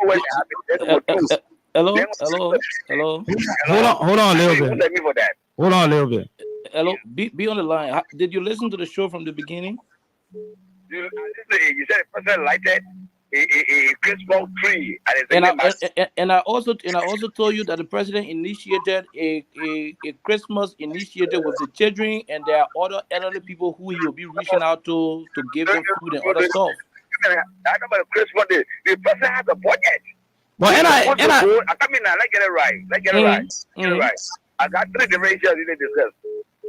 Hello. Hold on a little bit. Hold on a little bit. Hello. Be on the line. Did you listen to the show from the beginning? You said the president lighted a Christmas tree, and I also told you that the president initiated a Christmas initiative with the children, and there are other elderly people who he will be reaching out to give them food and other stuff. I know about Christmas. The president has a budget. But I get it right. Get it right. I got 3 different issues in discuss.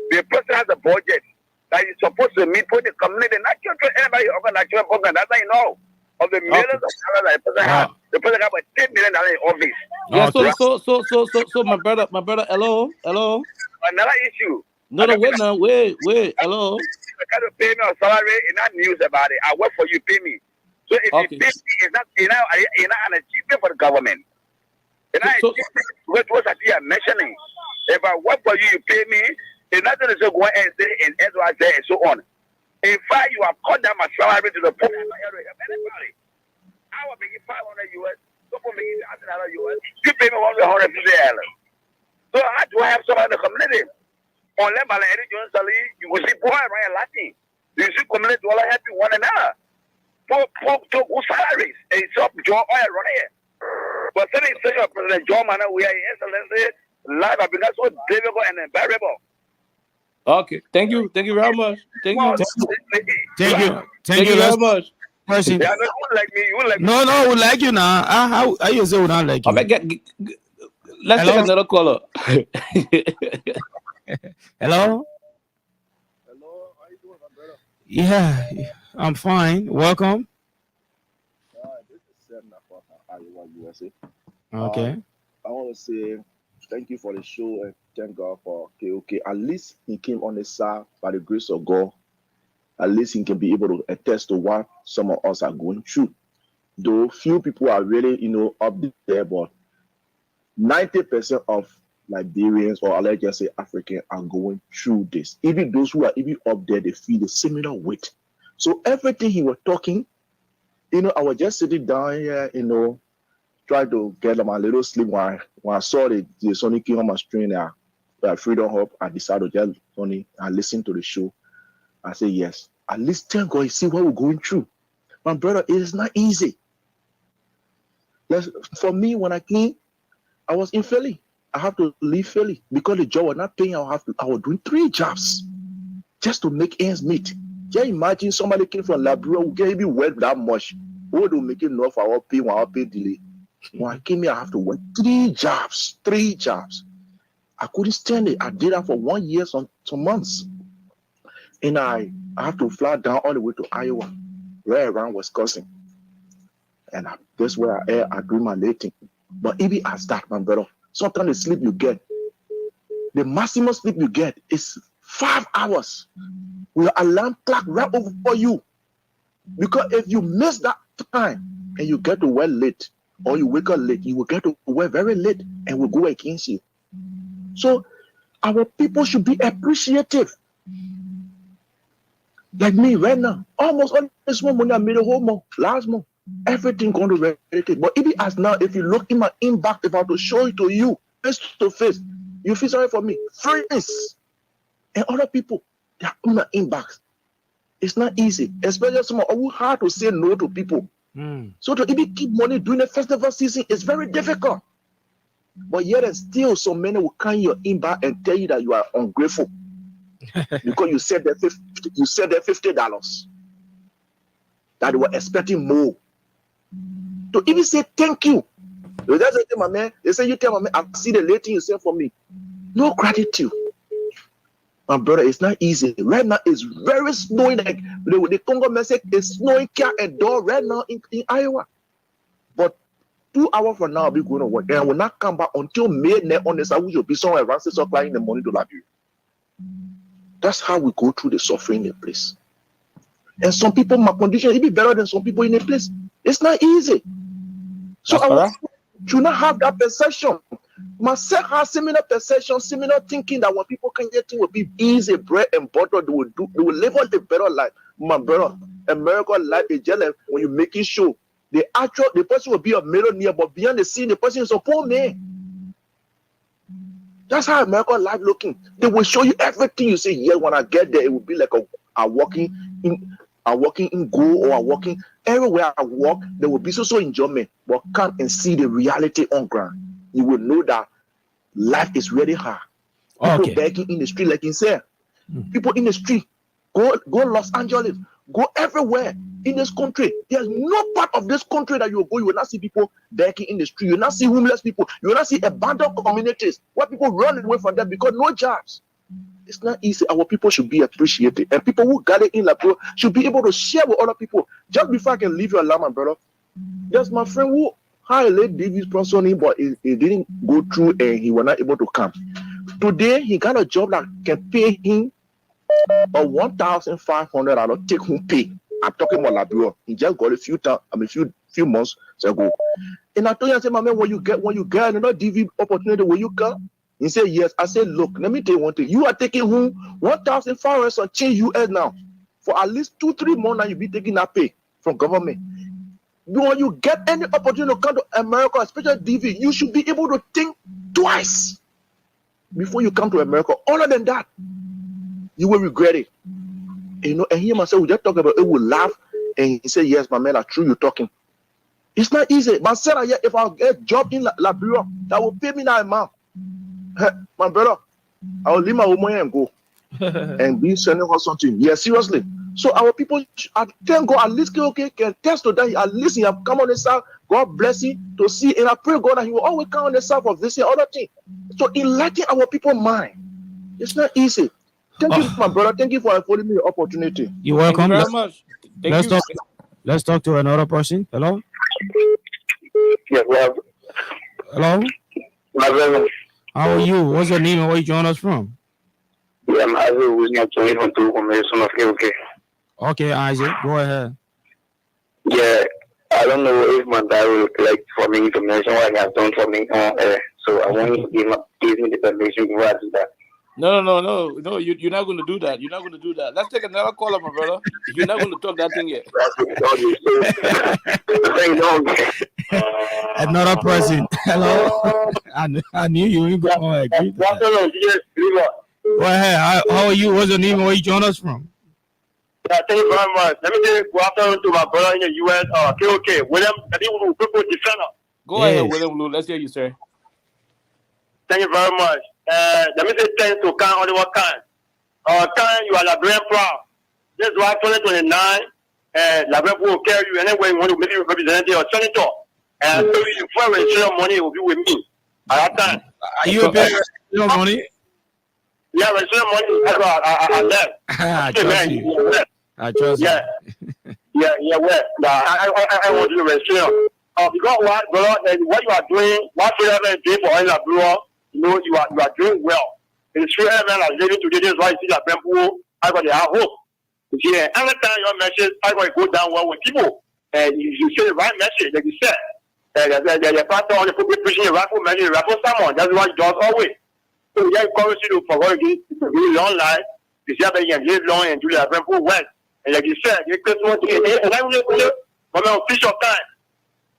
The president has a budget that is supposed to meet for the community, not just for anybody organized program. That's how you know. Of the millions of dollars that the president have a $10 million in office. Yeah, so my brother, hello. Another issue. No, wait, hello. You got to pay me a salary and not news about it. I work for you, pay me. So if Okay. you pay me, it's not an achievement for the government. And So- what you are mentioning. If I work for you, you pay me. It's not going to go and say and so on. In fact, you have cut down my salary to the point that I don't have anybody. I will make it $500 US. Someone make it $1,000 US. You pay me $150. So I do have someone in the community. Unless my lady Jones salary, you will see boy right Latin. You see community all happy one another. For salaries. It's up job oil right here. But then it's such a President John Mann, we are in excellency. Life has become so difficult and unbearable. Okay. Thank you. Thank you very much. Thank you. Thank you. Thank you very much. Person. Yeah, you won't like me. You won't like me. No, we like you now. How you say we don't like you? Let's Hello? take another caller. Hello? Hello, how you doing, my brother? Yeah, I'm fine. Welcome. This is Sam from Iowa, USA. Okay. I want to say thank you for the show and thank God for KOK. At least he came on the side by the grace of God. At least he can be able to attest to what some of us are going through. Though few people are really, up there, but 90% of Liberians or let's just say African are going through this. Even those who are even up there, they feel the similar weight. So everything he was talking, I was just sitting down here, trying to get my little sleep when I saw the Sony came on my screen Freedom Hub. I decided to just Sony and listen to the show. I say yes. At least thank God you see what we're going through. My brother, it is not easy. For me, when I came, I was in Philly. I have to leave Philly because the job was not paying. I was doing 3 jobs just to make ends meet. Can you imagine somebody came from Liberia who can't even work that much? Who would make enough for our pay when our pay delay? When I came here, I have to work 3 jobs. 3 jobs. I couldn't stand it. I did that for 1 year, some months. And I have to fly down all the way to Iowa, right around Wisconsin. And that's where I do my dating. But even as that, my brother, sometimes the sleep you get, the maximum sleep you get is 5 hours with your alarm clock right over for you. Because if you miss that time and you get to work late or you wake up late, you will get to work very late and will go against you. So our people should be appreciative. Like me right now, almost all this money I made a whole month, last month. Everything going to relate. But even as now, if you look in my inbox, if I were to show it to you face to face, you feel sorry for me. Friends and other people, they are in my inbox. It's not easy, especially someone who hard to say no to people. So to even keep money during the festival season is very difficult. But yet and still, so many will come your inbox and tell you that you are ungrateful because you said that $50 that they were expecting more. To even say thank you. They just say, my man, they say, you tell my man, I see the late thing you said for me. No gratitude. My brother, it's not easy. Right now, it's very snowing. Like the Congo message is snowing here and door right now in Iowa. But 2 hours from now, I'll be going to work. And I will not come back until May on this. I will be somewhere around 6 o'clock in the morning to Liberia. That's how we go through the suffering in a place. And some people, my condition, it be better than some people in a place. It's not easy. So I should not have that perception. Myself has similar perception, similar thinking that when people can get things will be easy, bread and butter, they will live on the better life. My brother, American life is just like when you make it show. The person will be a millionaire, but beyond the scene, the person is a poor man. That's how American life looking. They will show you everything you say. Yeah, when I get there, it will be like a walking in gold or a walking everywhere I walk, there will be so enjoyment. But come and see the reality on ground. You will know that life is really hard. People begging in the street, like you said. People in the street. Go Los Angeles. Go everywhere in this country. There's no part of this country that you will go. You will not see people begging in the street. You will not see homeless people. You will not see abandoned communities where people run away from them because no jobs. It's not easy. Our people should be appreciated. And people who gather in Liberia should be able to share with other people. Just before I can leave your alarm, my brother, there's my friend who hired late Davis Bronson, but he didn't go through and he was not able to come. Today, he got a job that can pay him a $1,500 take-home pay. I'm talking about Labrador. He just got a few times, few months ago. And I told him, I said, my man, when you get another DV opportunity, will you come? He said, yes. I said, look, let me tell you one thing. You are taking home 1,500 and change US now. For at least 2-3 months now, you'll be taking that pay from government. When you get any opportunity to come to America, especially DV, you should be able to think twice before you come to America. Other than that, you will regret it. You know, and he myself, we just talk about it, will laugh, and he said, yes, my man, that's true, you're talking. It's not easy. But said, if I get a job in Liberia, that will pay me that amount. My brother, I will leave my woman and go and be sending her something. Yeah, seriously. So our people, I thank God, at least KOK can test to that. At least he have come on the side. God bless you to see. And I pray God that he will always come on the side for this and other thing. So enlighten our people's mind. It's not easy. Thank you, my brother. Thank you for affording me the opportunity. You're welcome. Thank you very much. Let's talk to another person. Hello? Yes, Hello? How are you? What's your name and where you join us from? Yeah, I'm Isaac, who's not to even to combination of KOK. Okay, Isaac, go ahead. Yeah, I don't know if my dad would like for me to mention what he has done for me. So I want you to give me the permission before I do that. No, you're not going to do that. You're not going to do that. Let's take another caller, my brother. You're not going to talk that thing yet. Another person. Hello? I knew you were going to agree to that. Go ahead. How are you? What's your name and where you join us from? Yeah, thank you very much. Let me say good afternoon to my brother in the U.S., KOK, William, people defender. Go ahead, William Blue. Let's hear you, sir. Thank you very much. Let me say thanks to Khan Oliver Khan. Khan, you are Liberian proud. This is why 2029, Liberian will carry you anywhere you want to make you representative or senator. And so you for registration money will be with me at that time. Are you a bit of money? Yeah, registration money. I left. I trust you. I trust you. Yeah, well, I want to do registration. Because what you are doing, what you are doing for all Liberia, you know, you are doing well. It's true, man, I'm living today. This is why you see that people, I got to have hope. You see, every time your message, I got to go down well with people. And you say the right message, like you said. The pastor on the pulpit preaching the right message, the right sermon. That's what he does always. So we encourage you to forget it, to live long life, to see how you can live long and do the people well. And like you said, you Christmas, and I will from an official time.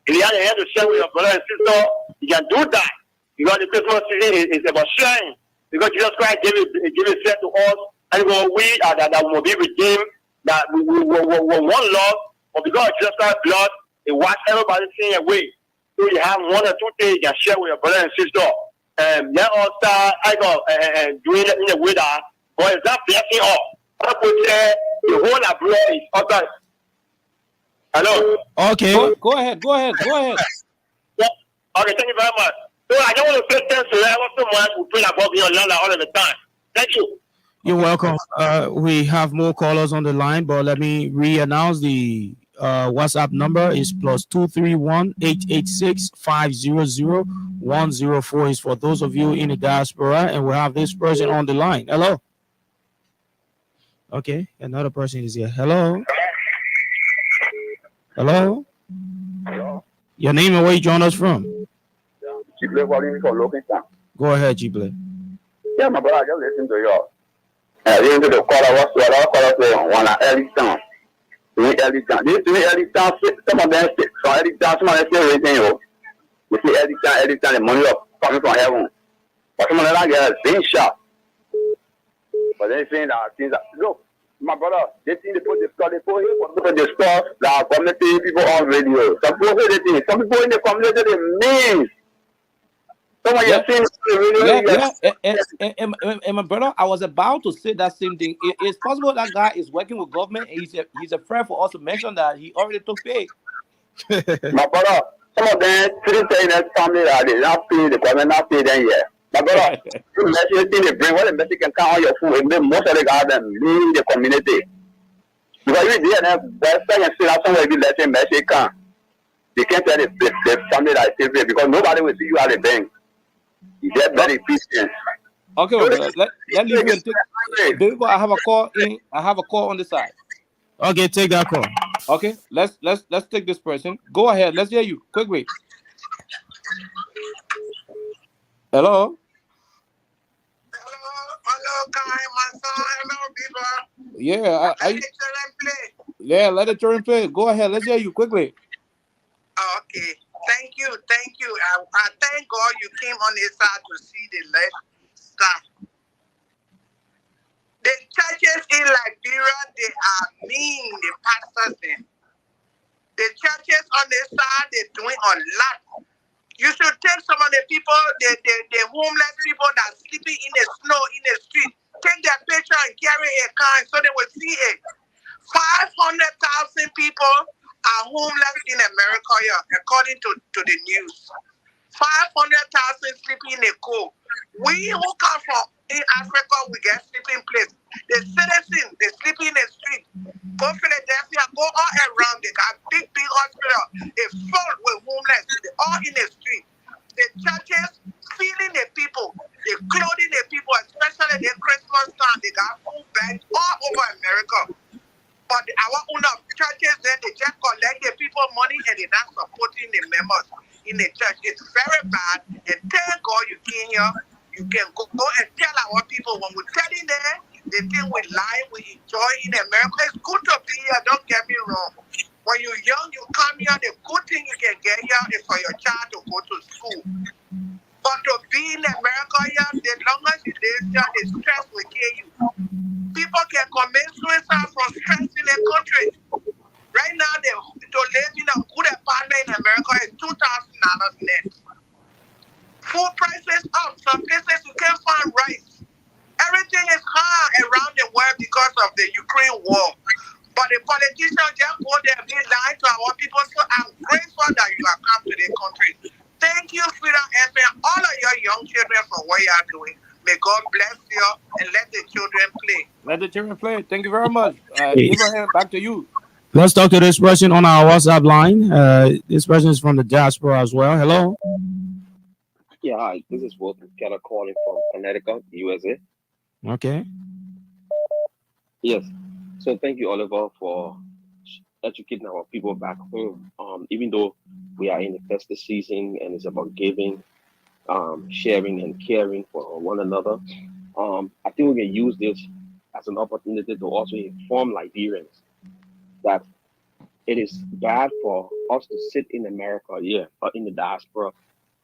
If you have a hand to share with your brother and sister, you can do that. Because the Christmas season is about sharing. Because Jesus Christ gave himself to us, and we are that will be redeemed, that we one love, but because of Jesus Christ's blood, it washed everybody's sin away. So you have 1 or 2 things you can share with your brother and sister. Let us start doing it in a way that God is not blessing us. The whole abroad is okay. Hello? Okay. Go ahead. Yeah. Okay, thank you very much. So I don't want to say thanks to everyone so much who pray about me on all of the time. Thank you. You're welcome. We have more callers on the line, but let me re-announce the WhatsApp number is +231 886 500 104 is for those of you in the diaspora, and we have this person on the line. Hello. Okay, another person is here. Hello. Hello. Your name and where you join us from? Chible calling from Lokinstown. Go ahead, Chible. Yeah, my brother, I just listen to you. Listen to the caller. What's caller one early town. Early town. Early town. Some of them from early town. Some of them still waiting. You see early town. The money coming from heaven. But some of them get being sharp. But they saying that things that look, my brother, they think they put the stuff that community people on radio. Some people in the community they mean. And my brother, I was about to say that same thing. It's possible that guy is working with government. He's a friend for us to mention that he already took pay. My brother, some of them didn't say that family that they not pay the government, not pay them yet. My brother, the message they bring, what the message can count on your food, and then most of the guys leave the community. Because if they are the second still have somewhere to let them message come. They can't tell the family that is safe because nobody will see you at the bank. They're very patient. Okay, well, let leave you and take. I have a call in. I have a call on the side. Okay, take that call. Okay, let's take this person. Go ahead. Let's hear you quickly. Hello. Hello, Kai, my son. Hello, people. Yeah, Let the children play. yeah. Let it turn play. Go ahead. Let's hear you quickly. Okay. Thank you. I thank God you came on this side to see the light stuff. The churches in Liberia, they are mean, the pastors then. The churches on this side, they're doing a lot. You should take some of the people, the homeless people that are sleeping in the snow, in the street, take their picture and carry a car so they will see it. 500,000 people are homeless in America, according to the news. 500,000 sleeping in the cold. We who come from in Africa, we get sleeping place. The citizens, they sleep in the street. Go Philadelphia, go all around. They got big hospital. It's full with homeless. They all in the street. The churches feeding the people, they clothing the people, especially the Christmas time. They got food bags all over America. But our own churches, then they just collect the people money and they're not supporting the members in the church. It's very bad. And thank God you came here. You can go and tell our people when we're telling them, they think we lie, we enjoy in America. It's good to be here, don't get me wrong. When you're young, you come here, the good thing you can get here is for your child to go to school. But to be in America here, the longer you live here, the stress will kill you. People can commit suicide from stress in the country. Right now, to live in a good apartment in America is $2,000 net. Food prices up. Some places you can't find rice. Everything is high around the world because of the Ukraine war. But the politicians just go there and be lying to our people. So I'm grateful that you have come to the country. Thank you, Freedom FM, all of your young children for what you are doing. May God bless you and let the children play. Let the children play. Thank you very much. Abraham, back to you. Let's talk to this person on our WhatsApp line. This person is from the diaspora as well. Hello. Yeah, hi. This is Wilton Keller calling from Connecticut, USA. Okay. Yes. So thank you, Oliver, for educating our people back home. Even though we are in the festive season and it's about giving, sharing, and caring for one another, I think we can use this as an opportunity to also inform Liberians that it is bad for us to sit in America, or in the diaspora,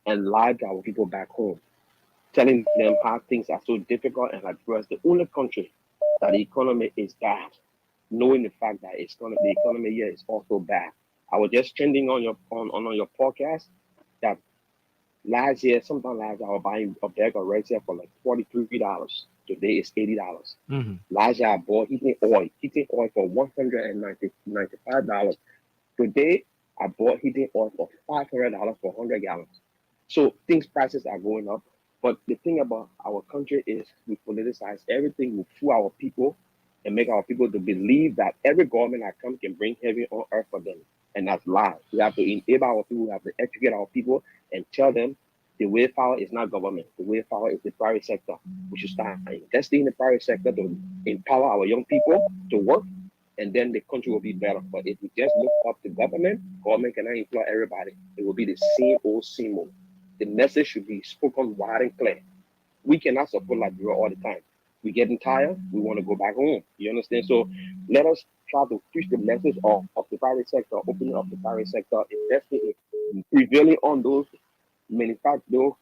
and lie to our people back home, telling them how things are so difficult, and Liberia is the only country that the economy is bad, knowing the fact that the economy here is also bad. I was just trending on your podcast that sometime last year, I was buying a bag of rice here for like $43. Today it's $80. Mm-hmm. Last year I bought heating oil for $195. Today I bought heating oil for $500 for 100 gallons. So prices are going up. But the thing about our country is we politicize everything. We fool our people and make our people to believe that every government that comes can bring heaven on earth for them. And that's lies. We have to enable our people, we have to educate our people and tell them the way forward is not government. The way forward is the private sector. We should start investing in the private sector to empower our young people to work, and then the country will be better. But if we just look up to government cannot employ everybody. It will be the same old. The message should be spoken wide and clear. We cannot support Liberia all the time. We're getting tired. We want to go back home. You understand? So let us try to push the message of the private sector, opening up the private sector, investing in prevailing on those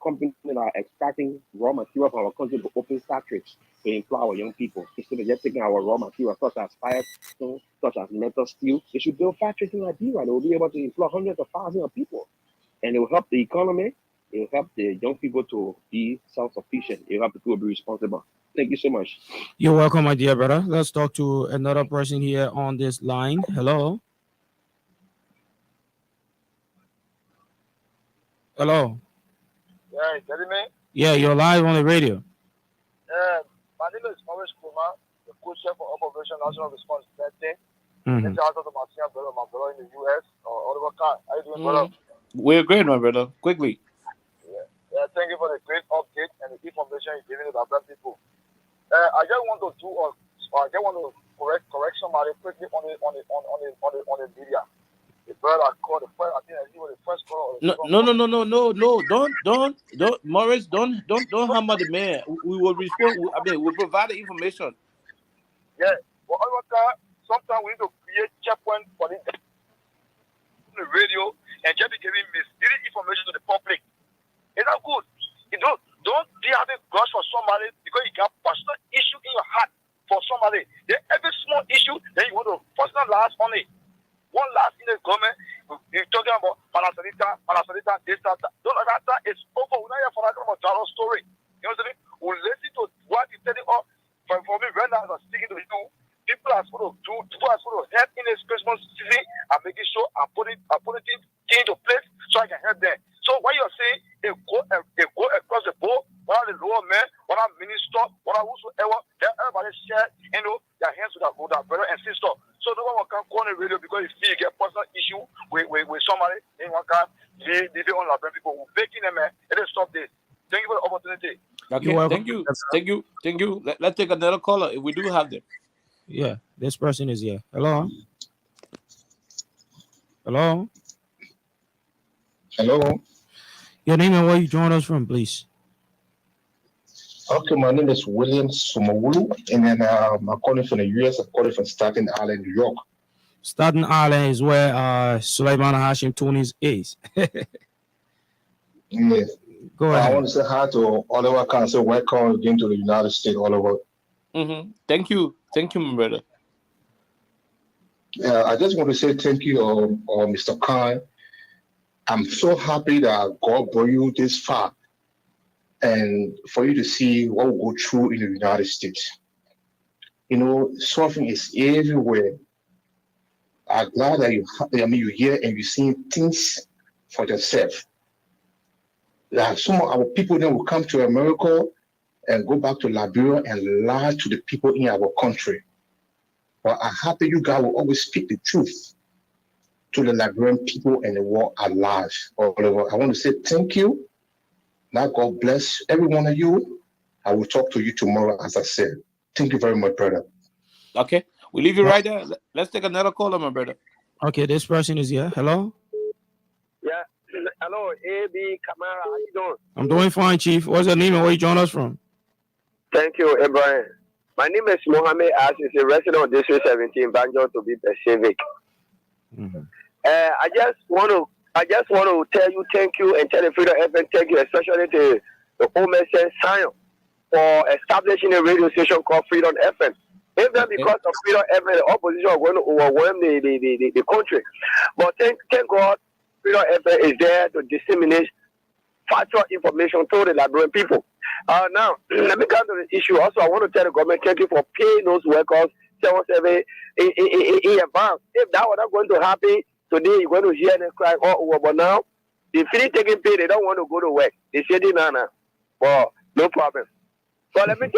companies that are extracting raw material from our country to open factories to employ our young people. Instead of just taking our raw material such as firestone, such as metal, steel, they should build factories in Liberia. They will be able to employ hundreds of thousands of people. And it will help the economy. It will help the young people to be self-sufficient. It will help the people be responsible. Thank you so much. You're welcome, my dear brother. Let's talk to another person here on this line. Hello. Hello. Yeah, getting me? Yeah, you're live on the radio. My name is Maurice Kuma, the co-chair for Operation National Response Netting. Mm-hmm. This is also my senior brother, my brother in the US, Oliver Carr. How you doing, brother? We're great, my brother. Quickly. Yeah, thank you for the great update and the information you're giving to the black people. I just want to correct somebody quickly on the media. The brother called the first. I think he was the first caller. No. Don't, Morris. Don't hammer the man. We will respond. We'll provide the information. Yeah. But sometimes we need to create checkpoint for the radio and just be giving misleading information to the public. It's not good. You don't be having grudge for somebody because you got personal issue in your heart for somebody. Then every small issue, then you want to personalize on it. One last in the government, you're talking about Panasolita, this, that. That is over. We're not here for that kind of dollar story. You know what I mean? We'll listen to what you're telling us. For me, right now, as I'm speaking to you, people are supposed to help in this Christmas season and making sure I'm putting things into place so I can help them. So what you're saying, they go across the board, one of the lower men, one of the minister, one of whosoever, everybody share, their hands with their brother and sister. So no one can call on the radio because if you get personal issue with somebody, then one can leave it on the people who begging them, let us stop this. Thank you for the opportunity. Okay, thank you. Let's take another caller if we do have them. Yeah, this person is here. Hello. Hello. Your name and where you join us from, please. Okay, my name is William Sumawulu, and then I'm calling from the US. I'm calling from Staten Island, New York. Staten Island is where Suleiman Hashim Tunis is. Yeah. Go ahead. I want to say hi to Oliver Khan. Say welcome again to the United States, Oliver. Mm-hmm. Thank you, my brother. Yeah, I just want to say thank you, Mr. Khan. I'm so happy that God brought you this far, and for you to see what will go through in the United States. You know, suffering is everywhere. I'm glad that you're here and you're seeing things for yourself. Like some of our people then will come to America and go back to Liberia and lie to the people in our country. But I'm happy you guys will always speak the truth to the Liberian people and the world at large. All over. I want to say thank you. Now God bless every one of you. I will talk to you tomorrow, as I said. Thank you very much, brother. Okay, we leave you right there. Let's take another caller, my brother. Okay, this person is here. Hello. Yeah. Hello, AB Kamara. How you doing? I'm doing fine, Chief. What's your name and where you join us from? Thank you, Ibrahim. My name is Mohammed As. Is a resident of District 17, Banjo, to be specific. Mm-hmm. I just want to tell you thank you and tell the Freedom FM thank you, especially to the Home Zion for establishing a radio station called Freedom FM. If not because of Freedom FM, the opposition are going to overwhelm the country. But thank God, Freedom FM is there to disseminate factual information to the Liberian people. Now, let me come to the issue. Also, I want to tell the government thank you for paying those workers 7 in advance. If that was not going to happen today, you're going to hear them crying all over. But now, they finish taking pay, they don't want to go to work. They say they nana. Well, no problem. But let me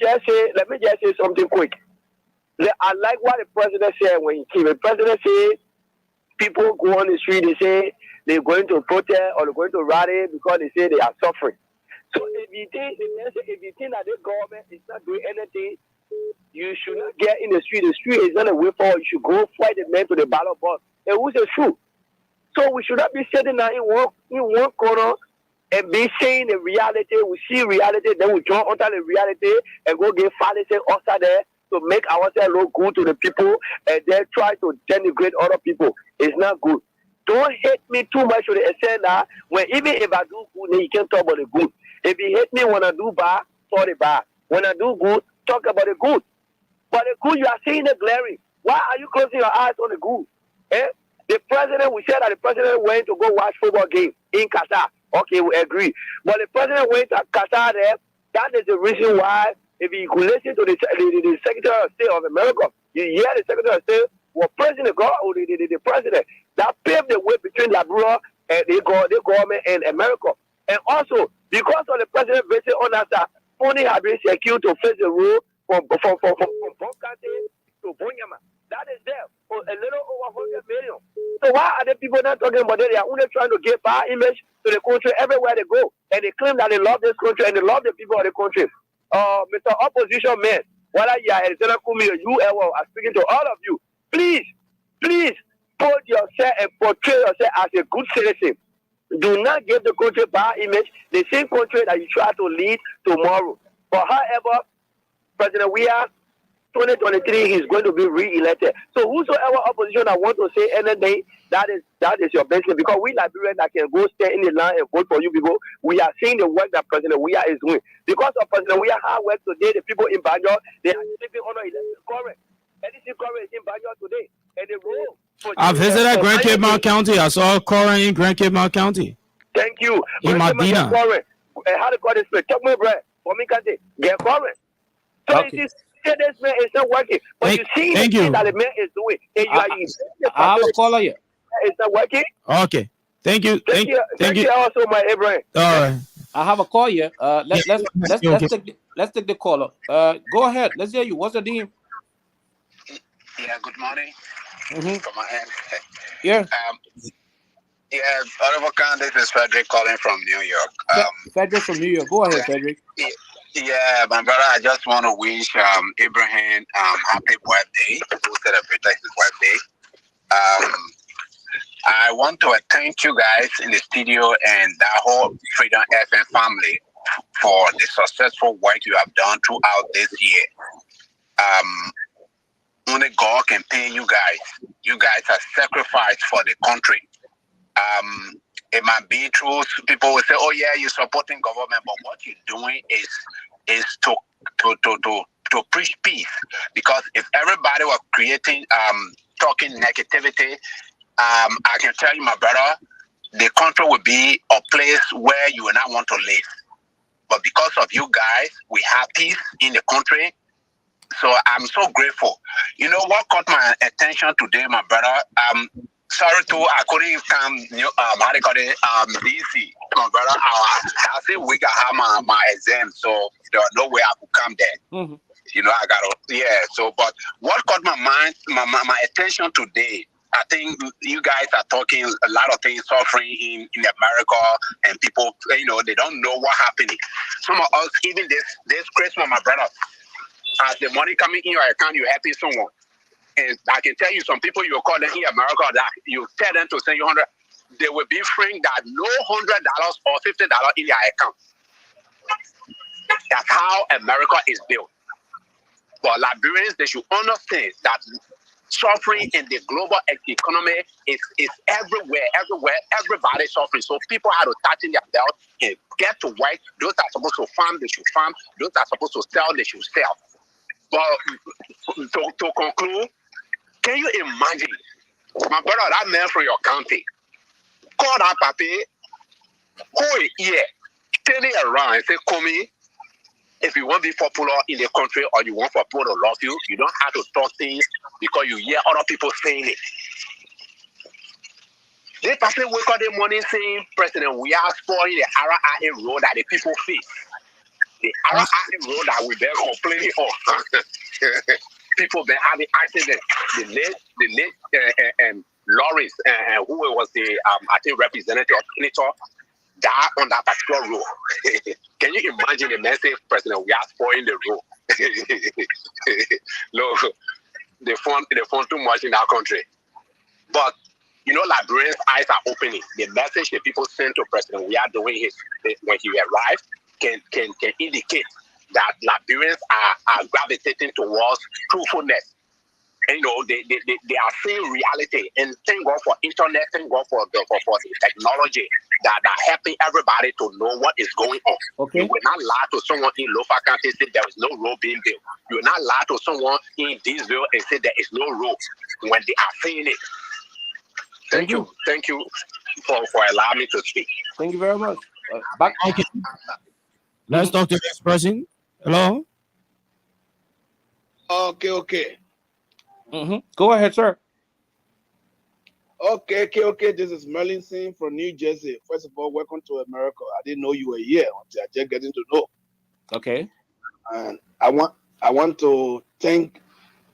just say something quick. I like what the president said when he came. The president said people go on the street, they say they're going to protest or they're going to rally because they say they are suffering. So if you think that the government is not doing anything, you should not get in the street. The street is not a way forward. You should go fight the men to the ballot box. And who's the truth? So we should not be sitting now in one corner and be saying the reality. We see reality, then we jump onto the reality and go get fallacy outside there to make ourselves look good to the people and then try to denigrate other people. It's not good. Don't hate me too much to the extent that when even if I do good, then you can't talk about the good. If you hate me when I do bad, talk the bad. When I do good, talk about the good. But the good, you are seeing the glaring. Why are you closing your eyes on the good? The president, we said that the president went to go watch football game in Qatar. Okay, we agree. But the president went to Qatar there. That is the reason why, if you could listen to the Secretary of State of America, you hear the Secretary of State was praising the president. That paved the way between Liberia and the government and America. And also, because of the president visit on us, only have been secured to face the road from Bokate to Bunyama. That is there for a little over 100 million. So why are the people not talking about it? They are only trying to give bad image to the country everywhere they go. And they claim that they love this country and they love the people of the country. Mr. Opposition Man, whether you are Alexander Kumi or whoever, I'm speaking to all of you. Please, please put yourself and portray yourself as a good citizen. Do not give the country bad image, the same country that you try to lead tomorrow. But however, President Weah, 2023, he's going to be re-elected. So whosoever opposition that want to say anything, that is your business. Because we Liberians that can go stay in the land and vote for you people, we are seeing the work that President Weah is doing. Because of President Weah hard work today, the people in Banjo, they are sleeping on the election current. Anything current is in Banjo today. And the role I visited Grand Cape Mount County. I saw Corin in Grand Cape Mount County. Thank you. In Medina. How to call this place? Talk me, bro. For me, can't get current. So Okay. it is this man is not working. But you see the thing that the man is doing. And you I have a caller here. It's not working. Okay. Thank you. Thank you. Also, my Abraham. All right. I have a call here. Let's take the caller. Go ahead. Let's hear you. What's your name? Yeah, good morning. Mm-hmm. From my end. Yeah. Oliver Khan, this is Frederick calling from New York. Frederick from New York. Go ahead, Frederick. Yeah, my brother, I just want to wish Abraham happy birthday, who celebrated his birthday. I want to thank you guys in the studio and that whole Freedom FM family for the successful work you have done throughout this year. Only God can pay you guys. You guys have sacrificed for the country. It might be true. People will say, "Oh yeah, you're supporting government," but what you're doing is to preach peace. Because if everybody were creating talking negativity, I can tell you, my brother, the country will be a place where you will not want to live. But because of you guys, we have peace in the country. So I'm so grateful. You know what caught my attention today, my brother? Sorry too, I couldn't come DC, my brother. I say we got have my exam, so there was no way I could come there. Mm-hmm. You know, I got so but what caught my mind, my attention today, I think you guys are talking a lot of things suffering in America, and people, you know, they don't know what happening. Some of us, even this Christmas, my brother, as the money coming in your account, you're helping someone. And I can tell you, some people you call them in America that you tell them to send you $100, they will be frank that no $100 or $50 in their account. That's how America is built. But Liberians, they should understand that suffering in the global economy is everywhere. Everybody's suffering. So people have to tighten their belt and get to work. Those that are supposed to farm, they should farm. Those that are supposed to sell, they should sell. But to conclude, can you imagine, my brother, that man from your county, call that papi, whole year, turn it around and say, Komi, if you want to be popular in the country or you want for people to love you, you don't have to talk things because you hear other people saying it. This person wake up the morning saying, President, we are spoiling the Ara road that the people face. The Ara road that we've been complaining of. People been having accidents. The late Lawrence, who was the I think representative of senator, died on that particular road. Can you imagine the message, President? We are spoiling the road. Look, they found too much in our country. But you know, Liberians' eyes are opening. The message that people send to President we are doing when he arrived can indicate that Liberians are gravitating towards truthfulness. And, you know, they are seeing reality. And thank God for internet, thank God for the technology that are helping everybody to know what is going on. Okay. You will not lie to someone in Lofa County and say there is no road being built. You will not lie to someone in Diesville and say there is no road when they are seeing it. Thank you. Thank you for allowing me to speak. Thank you very much. Back. Okay. Let's talk to this person. Hello. Okay. Mm-hmm. Go ahead, sir. Okay. This is Merlin Singh from New Jersey. First of all, welcome to America. I didn't know you were here until I just getting to know. Okay. And I want to thank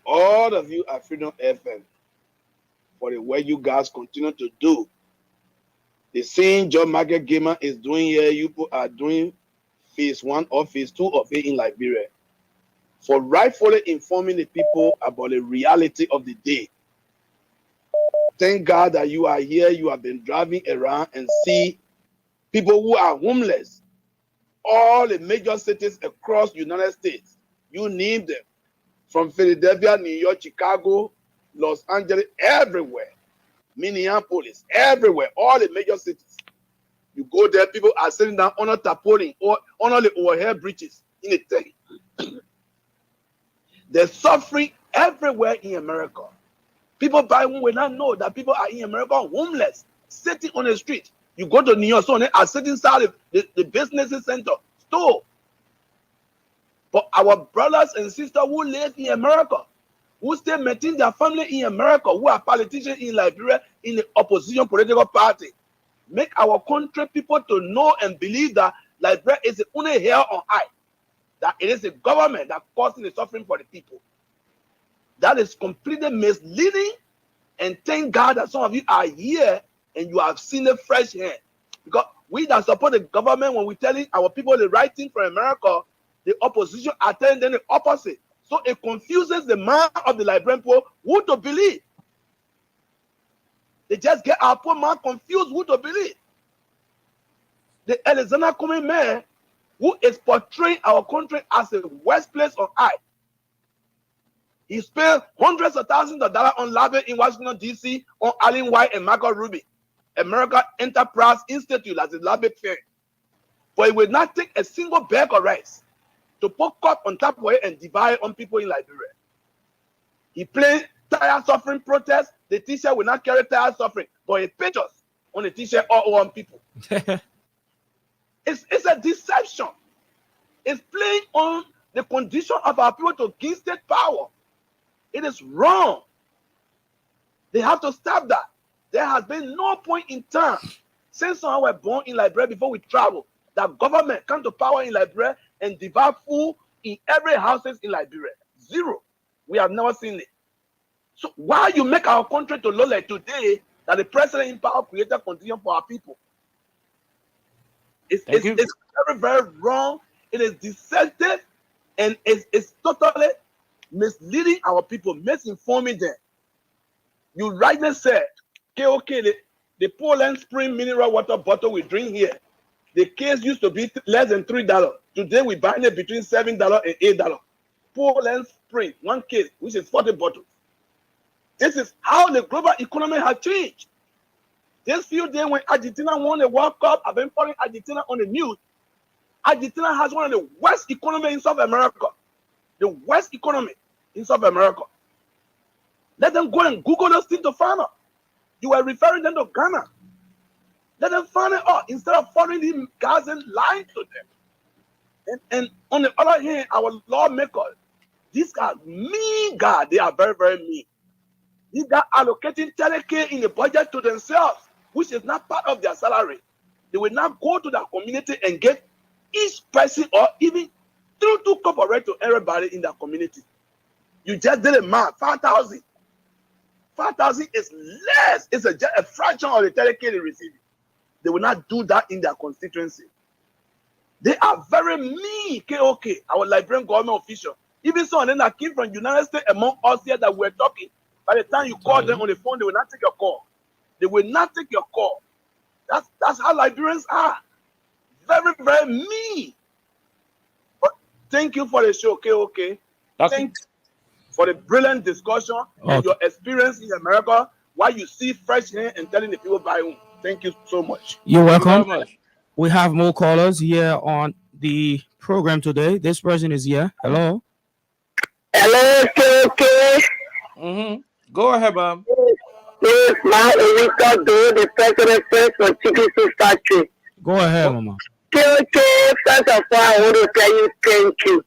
all of you at Freedom FM for the work you guys continue to do. The same job Market Gamer is doing here, you are doing phase 1 or phase 2 of it in Liberia. for rightfully informing the people about the reality of the day. Thank God that you are here. You have been driving around and see people who are homeless. All the major cities across the United States, you name them, from Philadelphia, New York, Chicago, Los Angeles, everywhere, Minneapolis, everywhere, all the major cities. You go there, people are sitting down on a tarpaulin or on the overhead bridges in a tent. There's suffering everywhere in America. People by whom will not know that people are in America homeless, sitting on the street. You go to New York, so they are sitting inside the business center, store. But our brothers and sisters who live in America, who still maintain their family in America, who are politicians in Liberia, in the opposition political party, make our country people to know and believe that Liberia is the only hell on earth, that it is the government that causing the suffering for the people. That is completely misleading, and thank God that some of you are here and you have seen the fresh hand. Because we that support the government, when we're telling our people the right thing for America, the opposition are telling them the opposite. So it confuses the mind of the Liberian people who to believe. They just get our poor man confused who to believe. The Alexander Cumming man who is portraying our country as the worst place on earth. He spent hundreds of thousands of dollars on lobbying in Washington, D.C. on Allen White and Margot Ruby, American Enterprise Institute as a lobby firm. But he will not take a single bag of rice to put cut on top of it and divide on people in Liberia. He played tire suffering protest. The t-shirt will not carry tire suffering, but he pictures on the t-shirt all on people. It's a deception. It's playing on the condition of our people to gain state power. It is wrong. They have to stop that. There has been no point in time since we were born in Liberia before we travel that government come to power in Liberia and divide food in every houses in Liberia. Zero. We have never seen it. So why you make our country to look like today that the president in power created condition for our people? It's very, very wrong. It is deceptive, and it's totally misleading our people, misinforming them. You rightly said, KOK, the Poland Spring mineral water bottle we drink here, the case used to be less than $3. Today we buy it between $7 and $8. Poland Spring, one case, which is 40 bottles. This is how the global economy has changed. This few days when Argentina won the World Cup, I've been following Argentina on the news. Argentina has one of the worst economies in South America. The worst economy in South America. Let them go and Google those things to find out. You were referring them to Ghana. Let them find it out instead of following these guys and lying to them. And on the other hand, our lawmakers, these guys, mean God, they are very, very mean. These guys allocating 30K in the budget to themselves, which is not part of their salary. They will not go to their community and give each person or even two corporate to everybody in their community. You just did a math, 5,000. 5,000 is less. It's just a fraction of the 30K they receive. They will not do that in their constituency. They are very mean, KOK, our Liberian government official. Even some of them that came from the United States among us here that we're talking, by the time you call them on the phone, they will not take your call. They will not take your call. That's how Liberians are. Very, very mean. But thank you for the show, KOK. Thank you for the brilliant discussion and your experience in America, why you see fresh hand and telling the people by whom. Thank you so much. You're welcome. Thank you very much. We have more callers here on the program today. This person is here. Hello. Hello, KOK. Go ahead, ma'am. Yes, my Erika Do, the president for Chicken Soup Factory. Go ahead, Mama. KOK, first of all, I want to tell you thank you.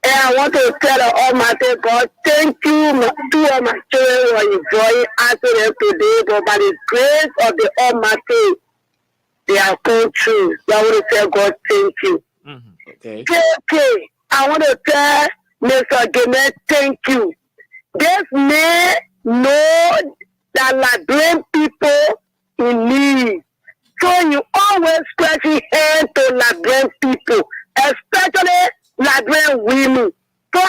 And I want to tell the Almighty God, thank you to all my children who are enjoying answering them today, but by the grace of the Almighty, they are come true. So I want to tell God, thank you. Okay. KOK, I want to tell Mr. Gemet, thank you. This man know that Liberian people in need. So you always stretching hand to Liberian people, especially Liberian women. So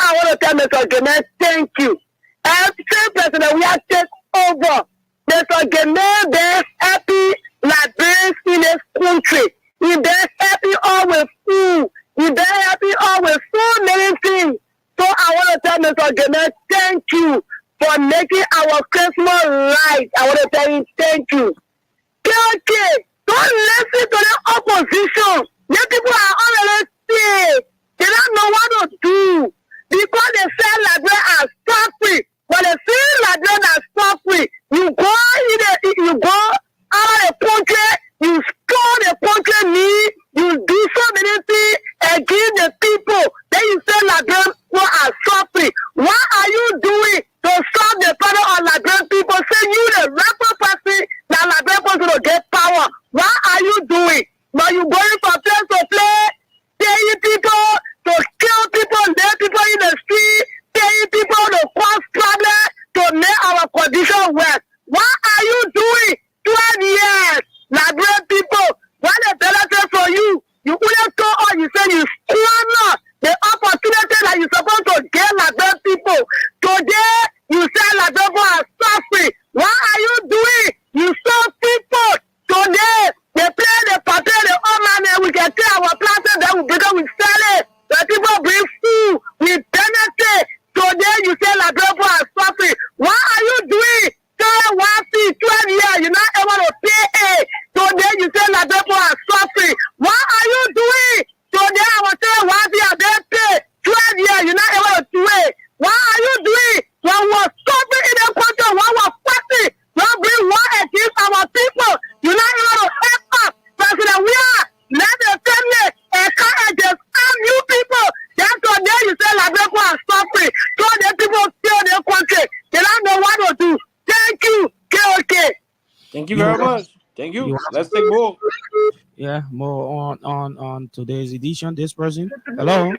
Mr. Gene, thank you. And same president, we have taken over. Mr. Gene, there's happy Liberians in this country. If they're happy all with food, if they're happy all with so many things. So I want to tell Mr. Gene, thank you for making our Christmas right. I want to tell you, thank you. KOK, don't listen to the opposition. The people are already sick. They don't know what to do. Because they say Liberia are suffering. But they say Liberia are suffering. You go out of the country, you score the country need, you do so many things against the people. Then you say Liberia are suffering. What are you doing to solve the problem of Liberian people? Say you the rapper person that Liberian people to get power. What are you doing? But you going from place to place, paying people to kill people, let people in the street, paying people to cause problems to make our condition worse. What are you doing? 12 years, Liberian people. What the benefit for you? You wouldn't go on, you say you squander the opportunity that you're supposed to get Liberian people. Today, you say Liberian people are suffering. What are you doing? You saw people today. They play the party, the old man, and we can take our plantation, then we because we sell it. The people bring food, we benefit. Today, you say Liberian people are suffering. What are you doing? 12 years, you're not able to pay it. Today, you say Liberian people are suffering. What are you doing? Today, I was saying, why are they pay? 12 years, you're not able to do it. What are you doing? When we're suffering in the country, when we're fighting, when we war against our people, you're not able to help us. President, we are, let the family and come and just harm you people. That's today you say Liberian people are suffering. So the people steal their country. They don't know what to do. Thank you, KOK. Thank you very much. Thank you. Let's take more. Yeah, more on today's edition. This person. Hello.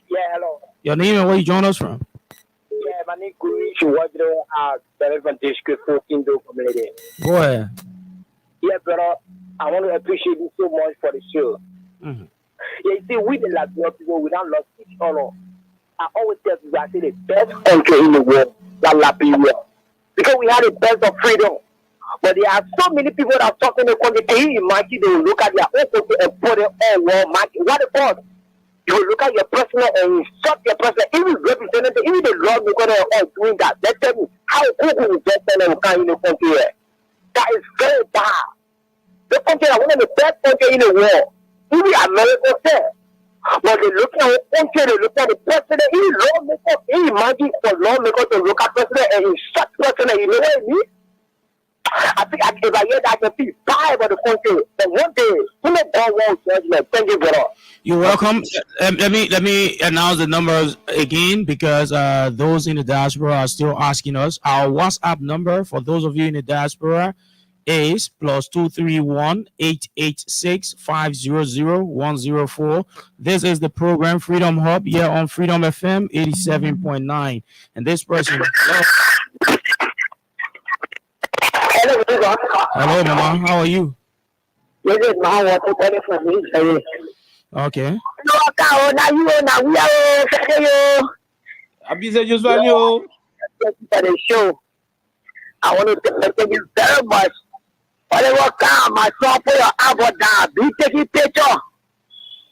Yeah, hello. Your name and where you join us from? Yeah, my name is Kurish Wadro, relevant district 14 community. Go ahead. Yeah, brother. I want to appreciate you so much for the show. Mm-hmm. Yeah, you see, we the Latino people, we don't lost each other. I always tell people, I say the best country in the world, like Liberia. Because we have the best of freedom. But there are so many people that are talking the country. Can you imagine they will look at their own country and put it all world market? What the fuck? You will look at your personal and insult your personal, even representative, even the law because they are all doing that. Let's tell me how Google will just tell them in the country here. That is very bad. The country is one of the best countries in the world. Even America said. But they look at the country, they look at the president, even lawmaker. Can you imagine for lawmaker to look at president and insult president? You know what I mean? I think if I hear that, I can feel bad about the country. But one day, who let God want judgment? Thank you, brother. You're welcome. Let me announce the numbers again because those in the diaspora are still asking us. Our WhatsApp number for those of you in the diaspora is +231 886 500 104. This is the program Freedom Hub here on Freedom FM 87.9. And this person. Hello, Mama. How are you? Okay. Abuse Josué. For the show, I want to thank you very much. Whatever come, my son for your abode, be taking picture.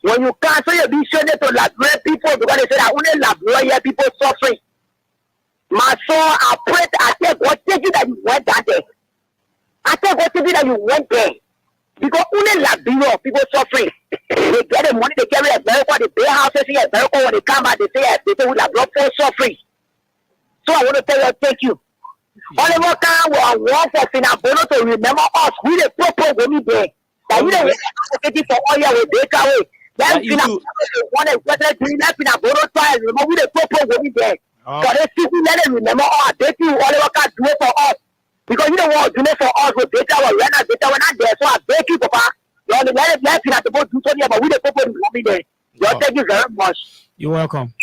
When you cancel your vision to Liberian people, because they say that only Liberian people suffering. My son, I pray, I take what take you that you went that day. I take what take you that you went there. Because only Liberia people suffering. They get the money, they carry America, they pay houses in America, when they come back, they say we Liberia for suffering. So I want to tell you, thank you. Oliver Khan will want for Finabono to remember us. We the proper women there. That we don't advocate for all your data way. Then Finabono want to let Finabono try and remember we the proper women there. For the city, let them remember us. They do Oliver Khan do it for us. Because you don't want to do it for us with data or run out data. We're not there. So I beg you, Papa. Let Finabono do something about we the proper women there. Thank you very much. You're welcome.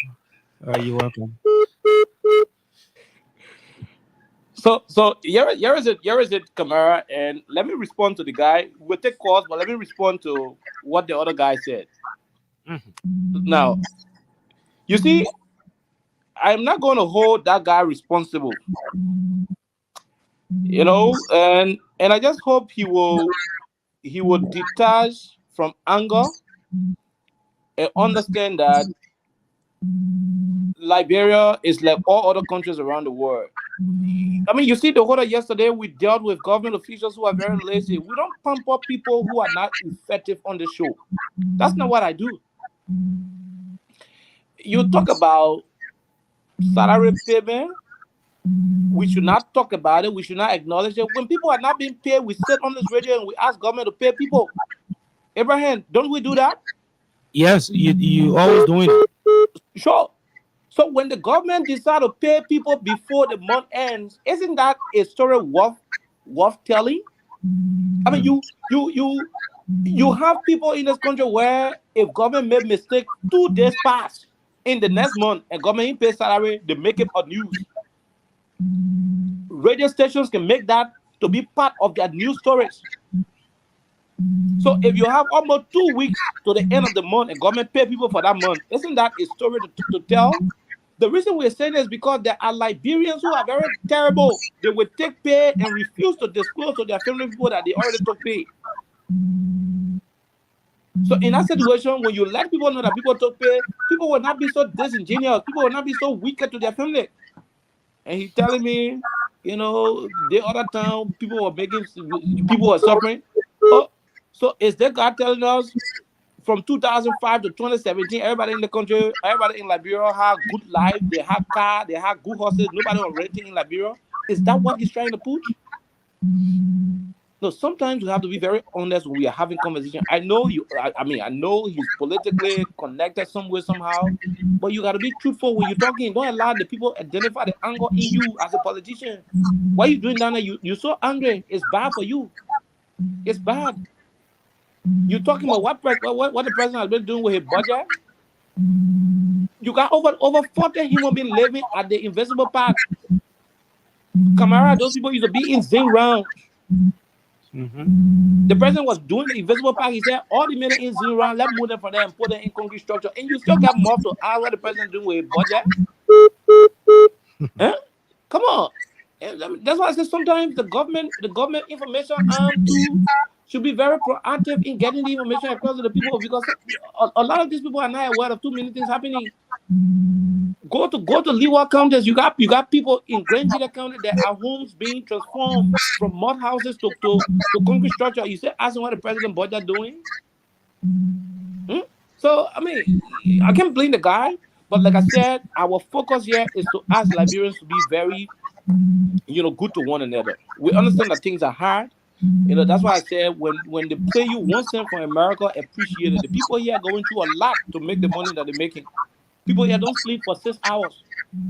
You're welcome. So here is it, Kamara, and let me respond to the guy. We'll take calls, but let me respond to what the other guy said. Mm-hmm. Now, you see, I'm not going to hold that guy responsible. And I just hope he will detach from anger and understand that Liberia is like all other countries around the world. I mean, you see the whole of yesterday, we dealt with government officials who are very lazy. We don't pump up people who are not effective on the show. That's not what I do. You talk about salary payment. We should not talk about it. We should not acknowledge it. When people are not being paid, we sit on this radio and we ask government to pay people. Abraham, don't we do that? Yes, you always doing it. Sure. So when the government decide to pay people before the month ends, isn't that a story worth telling? I mean, you have people in this country where if government made mistake, 2 days pass in the next month and government pay salary, they make it on news. Radio stations can make that to be part of their news stories. So if you have almost 2 weeks to the end of the month and government pay people for that month, isn't that a story to tell? The reason we're saying this is because there are Liberians who are very terrible. They will take pay and refuse to disclose to their family people that they already took pay. So in that situation, when you let people know that people took pay, people will not be so disingenuous. People will not be so wicked to their family. And he's telling me, the other time people were suffering. Oh, so is that God telling us from 2005 to 2017, everybody in the country, everybody in Liberia had good life, they had car, they had good horses, nobody was renting in Liberia? Is that what he's trying to push? No, sometimes we have to be very honest when we are having conversation. I know I know he's politically connected somewhere, somehow, but you got to be truthful when you're talking. Don't allow the people identify the anger in you as a politician. Why are you doing that? You're so angry. It's bad for you. It's bad. You're talking about what the president has been doing with his budget. You got over 40 human beings living at the Invisible Park. Camara, those people used to be in Zing round. The president was doing the Invisible Park. He said, all the men in Zing round, let's move them for them and put them in concrete structure. And you still got more to ask what the president doing with his budget. Huh? Come on. That's why I said sometimes the government information too should be very proactive in getting the information across to the people, because a lot of these people are not aware of too many things happening. Go to Leeward counties. You got people in Grangita County that are homes being transformed from mud houses to concrete structure. You say, asking what the president budget doing? So I mean, I can't blame the guy, but like I said, our focus here is to ask Liberians to be very, good to one another. We understand that things are hard. That's why I said when they play you 1 cent from America, appreciate it. The people here are going through a lot to make the money that they're making. People here don't sleep for 6 hours.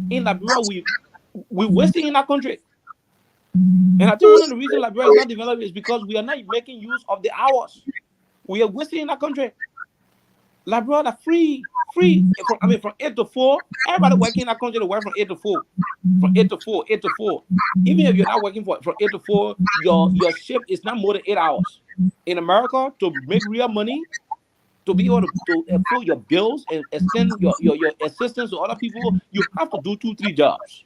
In Liberia, we're wasting in our country. And I think one of the reasons Liberia is not developing is because we are not making use of the hours. We are wasting in our country. Liberia are free. From 8 to 4, everybody working in our country to work from 8 to 4. From 8 to 4, 8 to 4. Even if you're not working from 8 to 4, your shift is not more than 8 hours. In America, to make real money, to be able to fill your bills and extend your assistance to other people, you have to do 2-3 jobs.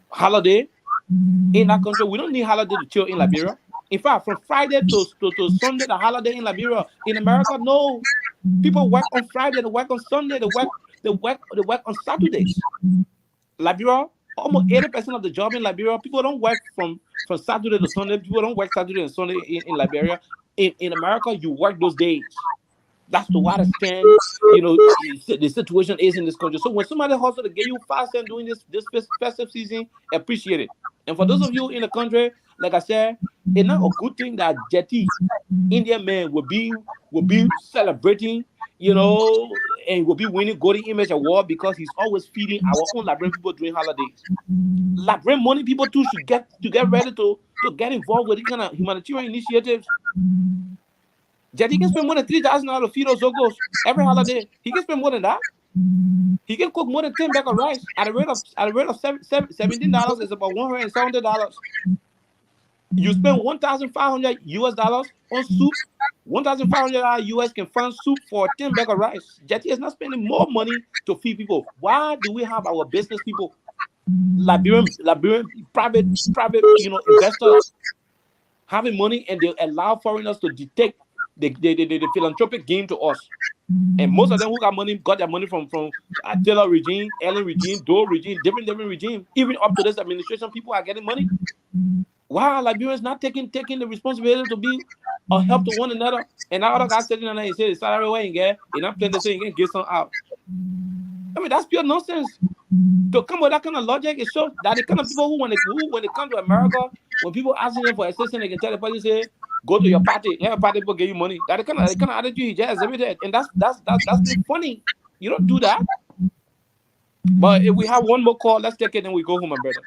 Holiday in that country, we don't need holiday to chill in Liberia. In fact, from Friday to Sunday, the holiday in Liberia. In America, no. People work on Friday, they work on Sunday, they work on Saturdays. Liberia, almost 80% of the job in Liberia, people don't work from Saturday to Sunday. People don't work Saturday and Sunday in Liberia. In America, you work those days. That's to what extent, the situation is in this country. So when somebody hustles to get you 5 cents during this festive season, appreciate it. And for those of you in the country, like I said, it's not a good thing that Jetty, Indian man, will be celebrating, and will be winning Golden Image Award because he's always feeding our own Liberian people during holidays. Liberian money people too should get ready to get involved with these kind of humanitarian initiatives. Jetty can spend more than $3,000 to feed those Zogos every holiday. He can spend more than that. He can cook more than 10 bags of rice at a rate of $17 is about $170. You spend $1,500 US on soup. $1,500 US can fund soup for 10 bag of rice. Jetty is not spending more money to feed people. Why do we have our business people, Liberian private, investors having money, and they allow foreigners to dictate the philanthropic gain to us? And most of them who got their money from Taylor regime, Ellen regime, Dole regime, different regime. Even up to this administration, people are getting money. Why are Liberians not taking the responsibility to be a help to one another? And now other guys sitting there and say the salary way and get, and I'm playing the thing and get some out. I mean, that's pure nonsense. To come with that kind of logic, it shows that the kind of people who when they come to America, when people asking them for assistance, they can tell the person, say, go to your party, let your party people give you money. That the kind of attitude he just exhibited, and that's been funny. You don't do that. But if we have one more call, let's take it and we go home, my brother.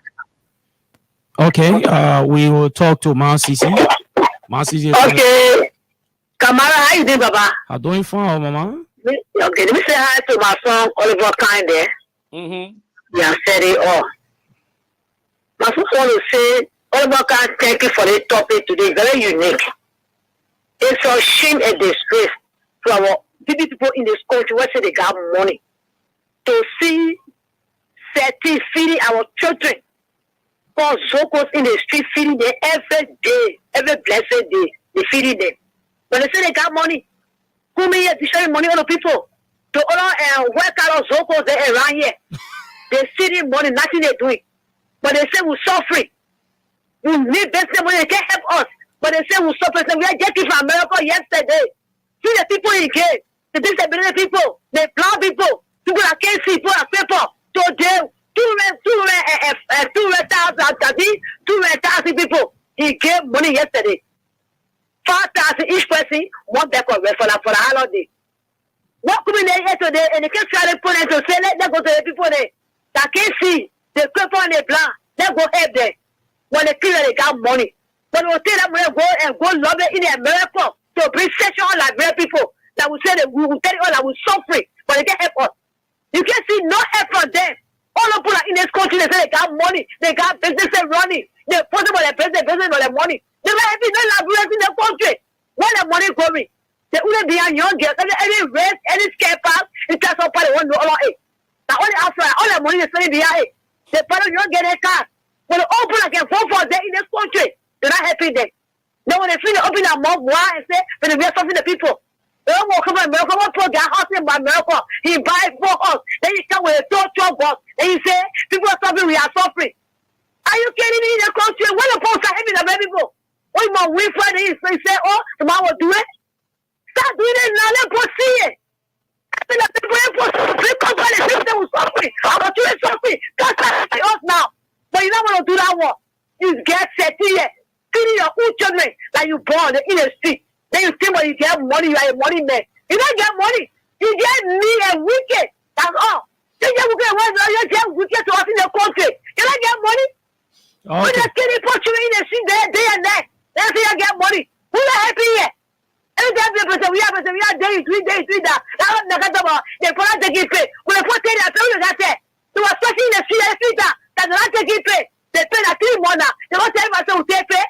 Okay, we will talk to Man Sisi. Man Sisi. Okay. Kamara, how you doing, Baba? I'm doing fine, Mama. Okay, let me say hi to my son, Oliver Kind there. Yeah, said it all. I just want to say, Oliver Kind, thank you for this topic today. Very unique. It's a shame and disgrace to our people in this country where say they got money to see certain feeding our children. Because Zokos in the street feeding them every day, every blessed day, they feeding them. But they say they got money. Who may be sharing money on the people? To all work out of Zokos there around here. They feeding money, nothing they doing. But they say we're suffering. We need business money, they can't help us. But they say we're suffering. We are getting from America yesterday. See the people in the game, the disability people, the blind people that can't see, people that paper. So they 200,000 people. He gave money yesterday. 5,000 each person, one bag of for the holiday. What come in here today and they can't try to put them to say let them go to the people there that can't see, they cripple and they blind, let go help them. When they feel that they got money. But we'll take that money go lobby in America to bring section on Liberian people that will say that we will tell you all that we're suffering, but they can't help us. You can't see no help from them. All the people in this country, they say they got money, they got businesses running, they're possible their business for their money. They might have no Liberians in the country. Where the money going? They wouldn't be young girls, any race, any scare pass, it's just all part of one all eight. Now only after all the money is spending behind it. They probably don't get a car. When the open I can vote for them in this country, they're not happy then. Then when they feel they open their mouth wide and say, but they're something the people. They don't walk over America, one poor guy hustling by America, he buys for us. Then he come with a tow truck bus, and he say, people are suffering, we are suffering. Are you kidding me in the country? When the post are having the people? When my win for it, he say, oh, tomorrow will do it. Start doing it now, let us see it. I think that people will suffering. Our children suffering. Can't start us now. But you don't want to do that one. You get set here. Feeding your own children like you born in the street. Then you think when you get money, you are a money man. You don't get money. You get me and wicked. That's all. You get wicked to us in the country. You don't get money. Okay. When they're killing poaching in the street day and night. That's how you get money. Who are happy here? Every time we are days, 3 days, 3 days. That's not the about. They cannot take it pay. When they put it, I tell you that's it. They were searching in the street that they're not taking pay. They pay that 3 months now. They won't tell myself they pay.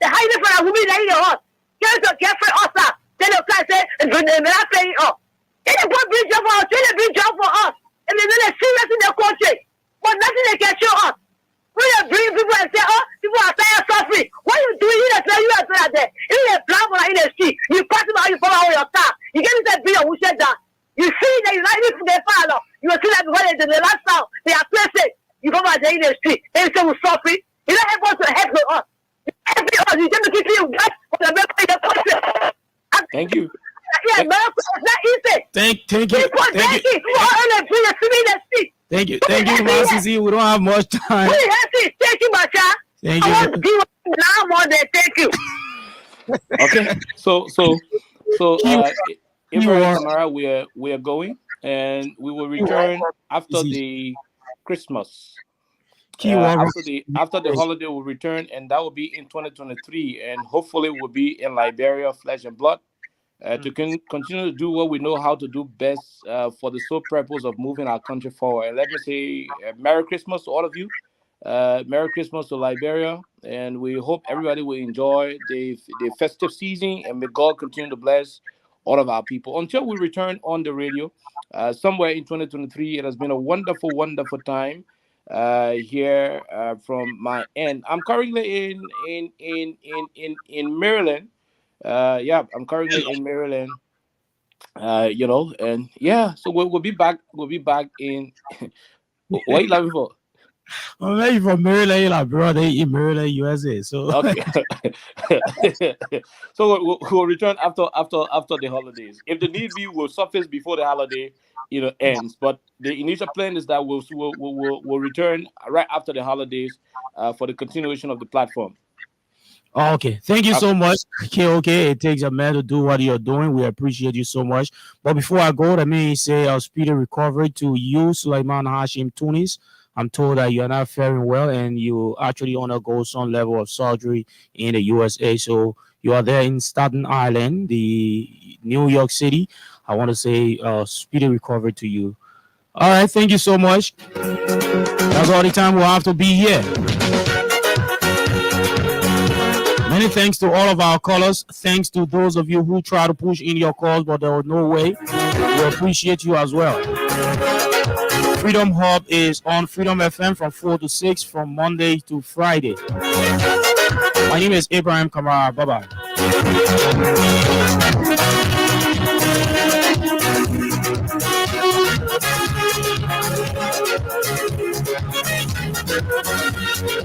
They hide it for a woman in the house. Get to get for us now. Then the guy say, they're not paying us. They didn't put big job for us. They didn't big job for us. And they're not serious in their country. But nothing they can show us. When they bring people and say, oh, people are tired suffering. What you doing? You don't tell you are tired there. You need a plan for in the street. You pass them out, you follow your car. You get into a bill who said that. You see that you like it from their father. You will see that before the last time they are placed. You come out there in the street. They say we're suffering. You don't help us to help us. Help us. You just keep you back for the country. Thank you. Yeah, America is not easy. Thank you. Thank you. Who are on the street? Thank you, Man Sisi. We don't have much time. Thank you, Macha. Thank I you. want to give now more than thank you. Okay, so Ibrahim Kamara, we are going, and we will return after the Christmas. After the holiday, we'll return, and that will be in 2023, and hopefully we'll be in Liberia, flesh and blood, to continue to do what we know how to do best for the sole purpose of moving our country forward. And let me say Merry Christmas to all of you. Merry Christmas to Liberia, and we hope everybody will enjoy the festive season, and may God continue to bless all of our people. Until we return on the radio, somewhere in 2023, it has been a wonderful, wonderful time here from my end. I'm currently in Maryland. I'm currently in Maryland. And yeah, so we'll be back. We'll be back in. What are you laughing for? Well, maybe from Maryland, like bro, they in Maryland, USA. So Okay. So we'll return after the holidays. If the need be, will surface before the holiday ends. But the initial plan is that we'll return right after the holidays for the continuation of the platform. okay, thank you so much, KOK. It takes a man to do what you're doing. We appreciate you so much. But before I go, let me say a speedy recovery to you, Sulaiman Hashim Tunis. I'm told that you're not faring well and you actually undergo some level of surgery in the USA. So you are there in Staten Island, the New York City. I want to say speedy recovery to you. All right, thank you so much. That's all the time we'll have to be here. Many thanks to all of our callers. Thanks to those of you who try to push in your calls, but there was no way. We appreciate you as well. Freedom Hub is on Freedom FM from 4 to 6 from Monday to Friday. My name is Abraham Kamara. Bye-bye.